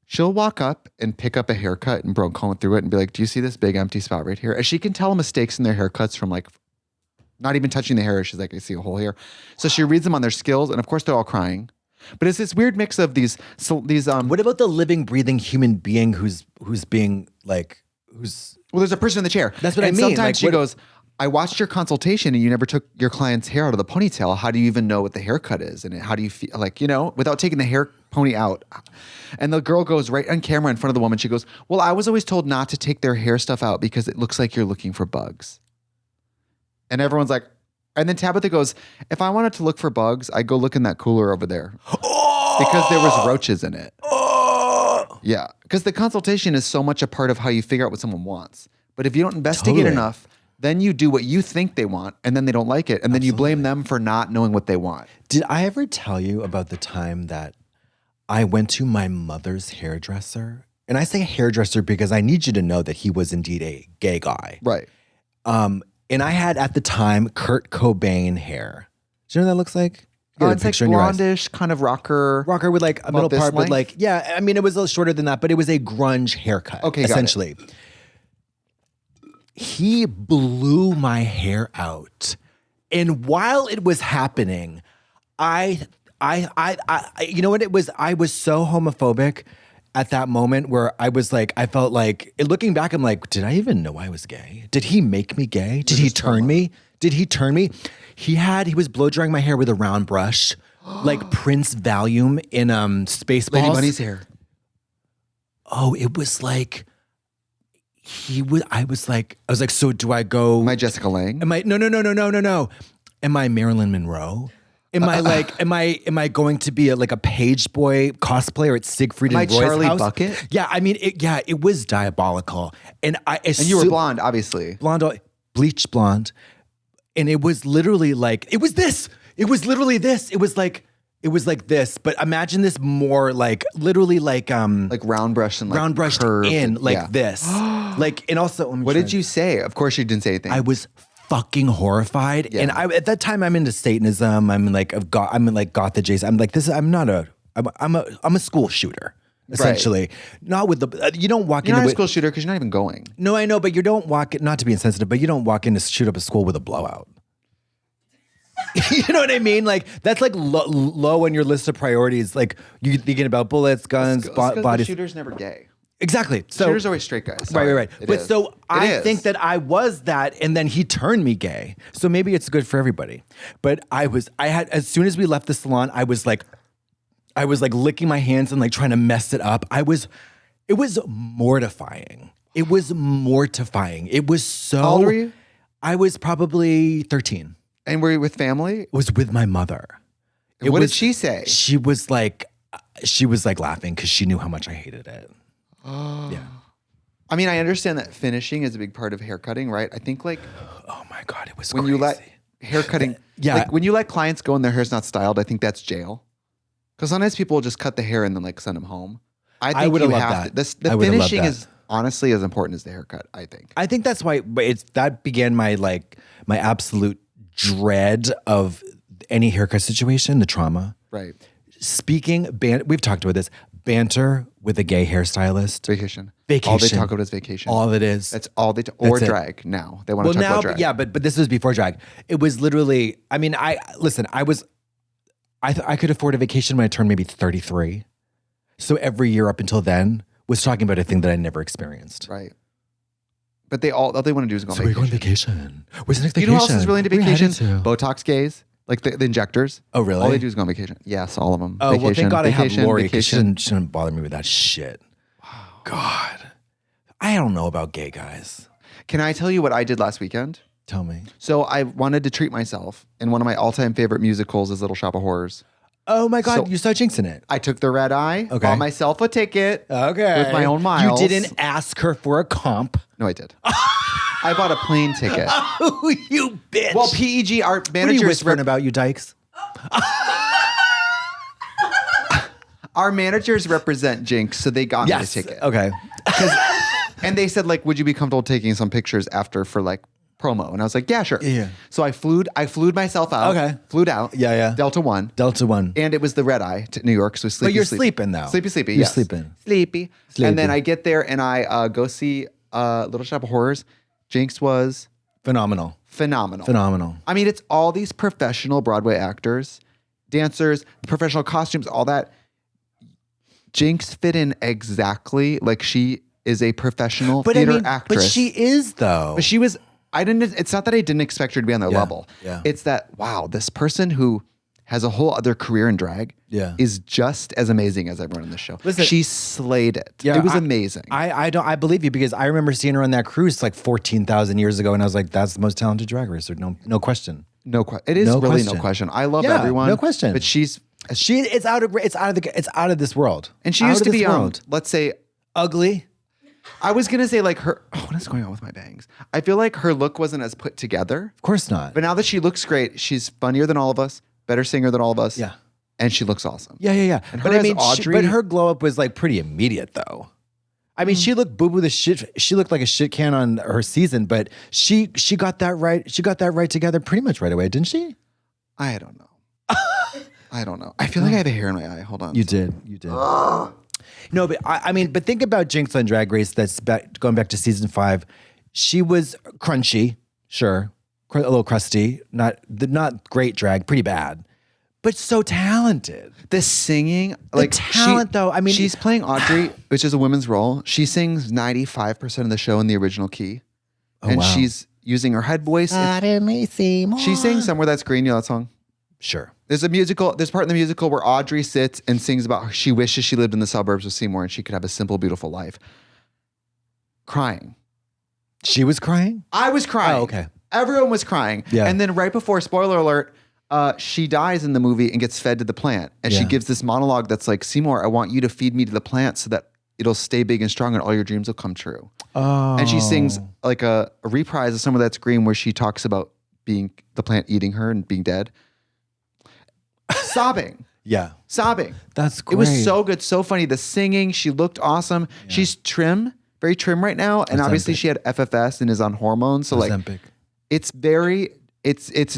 She'll walk up and pick up a haircut and comb through it and be like, "Do you see this big empty spot right here?" And she can tell mistakes in their haircuts from like not even touching the hair. She's like, "I see a hole here." So she reads them on their skills, and of course they're all crying. But it's this weird mix of these. What about the living, breathing human being who's being like who's? Well, there's a person in the chair. That's what I mean. Sometimes Like, she goes, "I watched your consultation and you never took your client's hair out of the ponytail. How do you even know what the haircut is? And how do you feel like, without taking the hair pony out?" And the girl goes right on camera in front of the woman. She goes, "Well, I was always told not to take their hair stuff out because it looks like you're looking for bugs." And everyone's like, and then Tabitha goes, "If I wanted to look for bugs, I'd go look in that cooler over there." Because there was roaches in it. Yeah. Because the consultation is so much a part of how you figure out what someone wants. But if you don't investigate enough, then you do what you think they want, and then they don't like it. And then you blame them for not knowing what they want. Did I ever tell you about the time that I went to my mother's hairdresser? And I say hairdresser because I need you to know that he was indeed a gay guy. Right. And I had at the time Kurt Cobain hair. Do you know what that looks like? It's like blondish, kind of rocker. Rocker with like a middle part, but like, yeah, I mean, it was a little shorter than that, but it was a grunge haircut. Okay, essentially. He blew my hair out. And while it was happening, you know what it was? I was so homophobic at that moment where I was like, I felt like, looking back, I'm like, did I even know I was gay? Did he make me gay? Did he turn me? Did he turn me? He was blow drying my hair with a round brush, like Prince Valium in Spaceballs. Lady Bunny's hair. Oh, it was like I was like, so do I go? Am I Jessica Lange? No. Am I Marilyn Monroe? Am I going to be a page boy cosplayer at Siegfried and Roy's Charlie house? Bucket? Yeah, I mean, it was diabolical. And you were blonde, obviously. Bleached blonde. And it was literally like, it was this. It was literally this. It was like this, but imagine this more like literally like round brush and like round brushed in like this. Like, and also, what did you say? Of course you didn't say anything. I was fucking horrified. Yeah. And at that time I'm into Satanism. I'm in like goth adjacent. I'm like this. I'm a school shooter. Essentially, right. Not with the you don't walk. You're not a school shooter because you're not even going. No, I know, but you don't walk. Not to be insensitive, but you don't walk in to shoot up a school with a blowout. You know what I mean? Like that's like low on your list of priorities. Like you thinking about bullets, guns, bodies. The shooter's never gay. Exactly. So shooter's always straight guys. Right. But so I think that I was that, and then he turned me gay. So maybe it's good for everybody. But as soon as we left the salon, I was like licking my hands and like trying to mess it up. It was mortifying. It was mortifying. It was so. How old were you? I was probably 13. And were you with family? It was with my mother. What did she say? She was like laughing because she knew how much I hated it. Oh. Yeah. I mean, I understand that finishing is a big part of haircutting, right? I think like. Oh my God, it was when crazy. you let haircutting. Yeah. Like when you let clients go and their hair's not styled, I think that's jail. Because sometimes people will just cut the hair and then like send them home. I would have loved that. The finishing is honestly as important as the haircut, I think. I think that's why that began my absolute dread of any haircut situation, the trauma. Right. We've talked about this. Banter with a gay hairstylist. Vacation. All they talk about is vacation. All it is. That's all they or drag now. They want to talk about drag. Yeah, but this was before drag. It was literally, I mean, I could afford a vacation when I turned maybe 33. So every year up until then was talking about a thing that I never experienced. Right. But all they want to do is go on vacation. We're going on vacation. Where's the next vacation? You know who else is really into vacation? Botox gays. Like the injectors. Oh, really? All they do is go on vacation. Yes, all of them. Oh, vacation, well, thank God vacation, I have Lori. Vacation. She shouldn't bother me with that shit. Wow. God. I don't know about gay guys. Can I tell you what I did last weekend? Tell me. So I wanted to treat myself, and one of my all-time favorite musicals is Little Shop of Horrors. Oh my God, So- you saw Jinx in it. I took the red eye, Okay. bought myself a ticket Okay. with my own miles. You didn't ask her for a comp. No, I did. I bought a plane ticket. Oh, you bitch. Well, PEG, our what are you managers whispering about, you dykes? our managers represent Jinx, so they got me a ticket. Okay. And they said, like, would you be comfortable taking some pictures after for like promo? And I was like, yeah, sure. Yeah. So I flew myself out. Okay. Flew out. Yeah, yeah. Delta One. Delta One. And it was the red eye to New York. So sleepy. But you're sleepy. sleeping though. Sleepy. You're Yes. sleeping. Sleepy. Sleepy. And then I get there and I go see Little Shop of Horrors. Jinx was Phenomenal. phenomenal. I mean, it's all these professional Broadway actors, dancers, professional costumes, all that. Jinx fit in exactly like she is a professional theater actress. But she is though. But she was, it's not that I didn't expect her to be on their level. Yeah. It's that, wow, this person who has a whole other career in drag is just as amazing as everyone in the show. Listen, she slayed it. Yeah, it was amazing. I believe you because I remember seeing her on that cruise like 14,000 years ago, and I was like, that's the most talented drag racer. No question. It is No really question. no question. I love Yeah, everyone. no question. But It's out of this world. and she Out used of to this be world. let's say, Ugly. I was gonna say like her. Oh, what is going on with my bangs? I feel like her look wasn't as put together. Of course not. But now that she looks great, she's funnier than all of us, better singer than all of us. Yeah. And she looks awesome. Yeah. And But her I mean, as Audrey, but her glow up was like pretty immediate though. I mean, she looked boo boo the shit. She looked like a shit can on her season, but she got that right. She got that right together pretty much right away, didn't she? I don't know. I don't know. I feel like I have a hair in my eye. Hold on. You did. No, but I mean, but think about Jinx on Drag Race. That's going back to season 5. She was crunchy, sure, a little crusty, not great drag, pretty bad, but so talented. The singing, like talent, though. I mean, she's playing Audrey, which is a women's role. She sings 95% of the show in the original key, and wow. she's using her head voice. She sings Somewhere That's Green. You know that song? Sure. There's part in the musical where Audrey sits and sings about she wishes she lived in the suburbs with Seymour and she could have a simple, beautiful life. Crying. She was crying? I was crying. Oh, okay. Everyone was crying. Yeah. And then right before, spoiler alert, she dies in the movie and gets fed to the plant. And she Yeah. gives this monologue that's like, Seymour, I want you to feed me to the plant so that it'll stay big and strong and all your dreams will come true. Oh. And she sings like a reprise of Somewhere That's Green where she talks about being the plant eating her and being dead. Sobbing. Yeah. Sobbing. That's great. It was so good, so funny. The singing, she looked awesome. Yeah. She's trim, very trim right now. And obviously she had FFS and is on hormones. So like, it's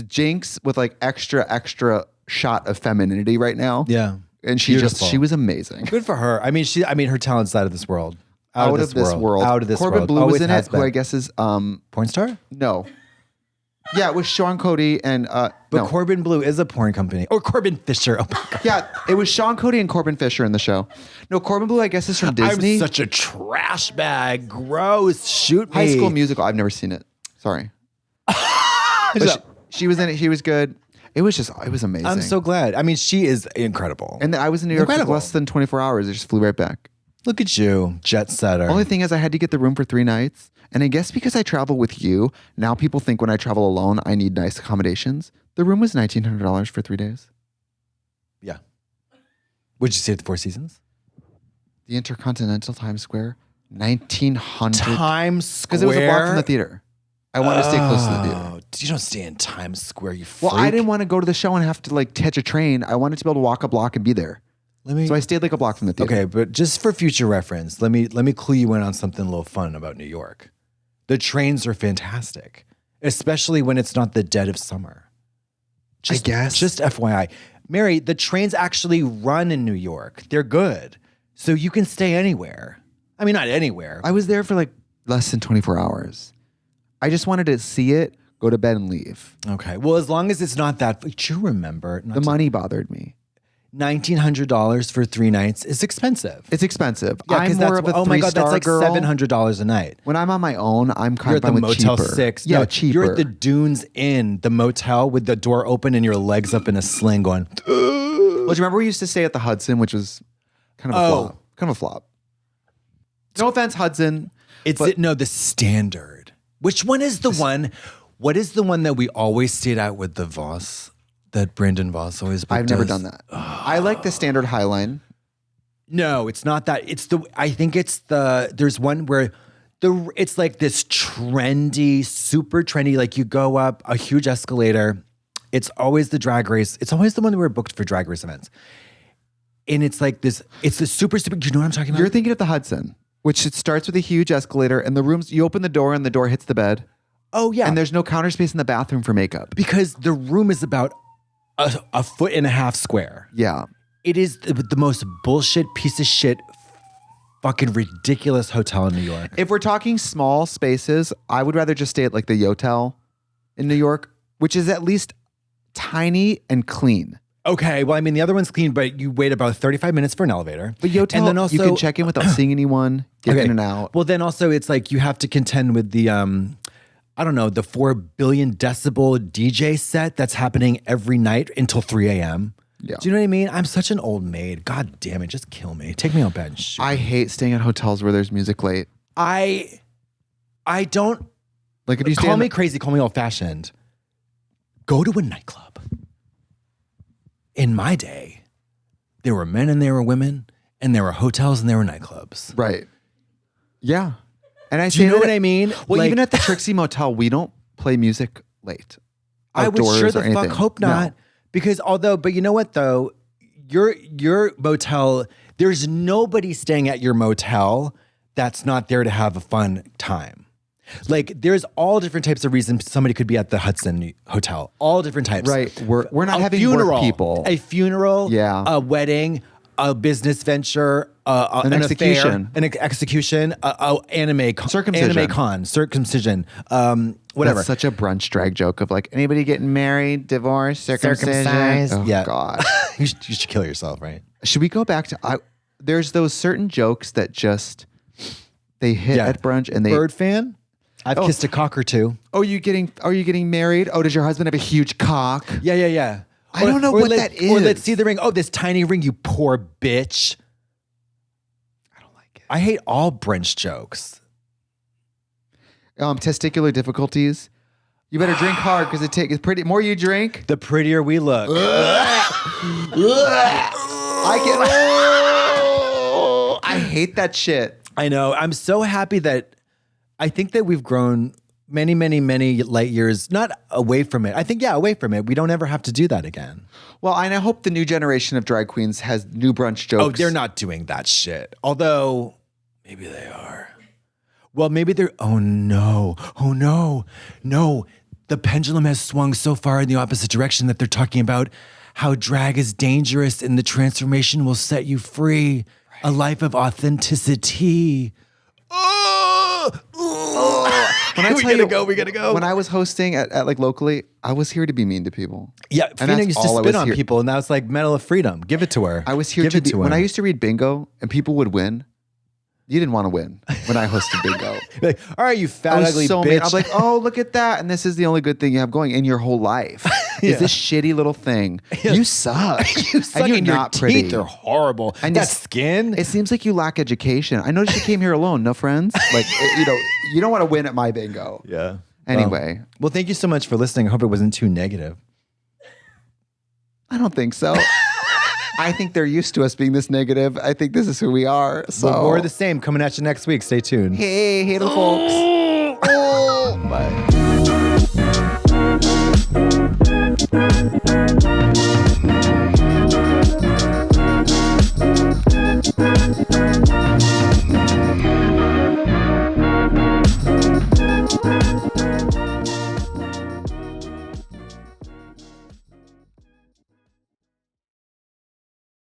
Jinx with like extra shot of femininity right now. Yeah. And she was amazing. Good for her. I mean, her talent's out of this world. Out of this world. Out of this Corbin world. Blue was in it, who I guess is porn star? No. Yeah, it was Sean Cody and But no. Corbin Blue is a porn company. Or Corbin Fisher. Oh my God. Yeah, it was Sean Cody and Corbin Fisher in the show. No, Corbin Blue, I guess, is from Disney. I'm such a trash bag. Gross. Shoot me. High School Musical. I've never seen it. Sorry. But she was in it. She was good. It was amazing. I'm so glad. I mean, she is incredible. And then I was in New York for less than 24 hours. I just flew right back. Look at you, jet setter. Only thing is I had to get the room for 3 nights. And I guess because I travel with you, now people think when I travel alone, I need nice accommodations. The room was $1,900 for 3 days. Yeah. Would you stay at the Four Seasons? The Intercontinental Times Square, $1,900. Times Square? Because it was a block from the theater. I wanted to stay close to the theater. You don't stay in Times Square, you freak. Well, I didn't want to go to the show and have to like catch a train. I wanted to be able to walk a block and be there. So I stayed like a block from the theater. Okay, but just for future reference, let me clue you in on something a little fun about New York. The trains are fantastic, especially when it's not the dead of summer. I guess. Just FYI. Mary, the trains actually run in New York. They're good. So you can stay anywhere. I mean, not anywhere. I was there for like less than 24 hours. I just wanted to see it, go to bed and leave. Okay. Well, as long as it's not that, but you remember. The money bothered me. $1,900 for 3 nights is expensive. It's expensive. Yeah, I'm more of a 3-star girl. Oh my God, that's like $700 a night. When I'm on my own, I'm kind You're of at the with Motel cheaper. 6. Yeah, No, cheaper. You're at the Dunes Inn, the motel with the door open and your legs up in a sling going. Well, do you remember we used to stay at the Hudson, which was kind of a flop. Kind of a flop. No offense, Hudson. The standard. Which one is the one? What is the one that we always stayed at with the Voss? That Brandon Voss always booked I've never us? done that. I like the standard Highline. No, it's not that. I think it's there's one where it's like this trendy, super trendy, like you go up a huge escalator. It's always the Drag Race. It's always the one that we're booked for Drag Race events. And it's like this, it's the super, do you know what I'm talking about? You're thinking of the Hudson, which it starts with a huge escalator and the rooms, you open the door and the door hits the bed. Oh yeah. And there's no counter space in the bathroom for makeup. Because the room is about a foot and a half square. Yeah. It is the most bullshit piece of shit, fucking ridiculous hotel in New York. If we're talking small spaces, I would rather just stay at like the Yotel in New York, which is at least tiny and clean. Okay, well, I mean, the other one's clean, but you wait about 35 minutes for an elevator. But Yotel, and then also, you can check in without seeing anyone, get in and out. Well, then also it's like you have to contend with the, I don't know, the 4 billion decibel DJ set that's happening every night until 3 a.m. Yeah. Do you know what I mean? I'm such an old maid. God damn it, just kill me. Take me on bed and shoot. I hate staying at hotels where there's music late. I don't, Like if you call me crazy, call me old fashioned. Go to a nightclub. In my day, there were men and there were women, and there were hotels and there were nightclubs. Right. Yeah. And I Do you know what I mean? Well, Like, even at the Trixie Motel, we don't play music late. I would Outdoors sure or the fuck anything. hope not. No. Because but you know what though? Your motel, there's nobody staying at your motel that's not there to have a fun time. Like there's all different types of reasons somebody could be at the Hudson Hotel. All different types. Right. We're not A having funeral, work people. A funeral, Yeah. a wedding, a business venture, an execution. affair, an execution, Circumcision. circumcision, whatever. That's such a brunch drag joke of like anybody getting married, divorced, circumcision. Circumcised. Oh, Yeah. God. you should kill yourself, right? Should we go back to there's those certain jokes that just they hit at brunch and they Bird fan? I've kissed a cock or two. are you getting married? Oh, does your husband have a huge cock? Yeah. I don't know what that is. Or let's see the ring. Oh, this tiny ring, you poor bitch. I don't like it. I hate all brunch jokes. Testicular difficulties. You better drink hard because it's pretty. More you drink, The prettier we look. I hate that shit. I know. I'm so happy that I think that we've grown many, many, many light years, not away from it. I think, away from it. We don't ever have to do that again. Well, and I hope the new generation of drag queens has new brunch jokes. Oh, they're not doing that shit. Although, maybe they are. Well, maybe they're, oh no. No. The pendulum has swung so far in the opposite direction that they're talking about how drag is dangerous and the transformation will set you free. Right. A life of authenticity. When I tell you, we gotta go. When I was hosting at like locally, I was here to be mean to people. Yeah, And Fina that's used to all I spit was on here- people, and that was like medal of freedom. Give it to her. I was here Give to it be. When her. I used to read bingo and people would win, you didn't want to win when I hosted bingo. Like, all right, you I fat was ugly so bitch. mean. I'm like, oh, look at that. And this is the only good thing you have going in your whole life. Yeah. Is this shitty little thing. You suck. you suck, and you're and your not teeth pretty. are horrible. And that it's- skin. It seems like you lack education. I noticed you came here alone, no friends. Like, you don't want to win at my bingo. Yeah. Anyway. Well, thank you so much for listening. I hope it wasn't too negative. I don't think so. I think they're used to us being this negative. I think this is who we are. So Well, more of the same coming at you next week. Stay tuned. Hey, little folks.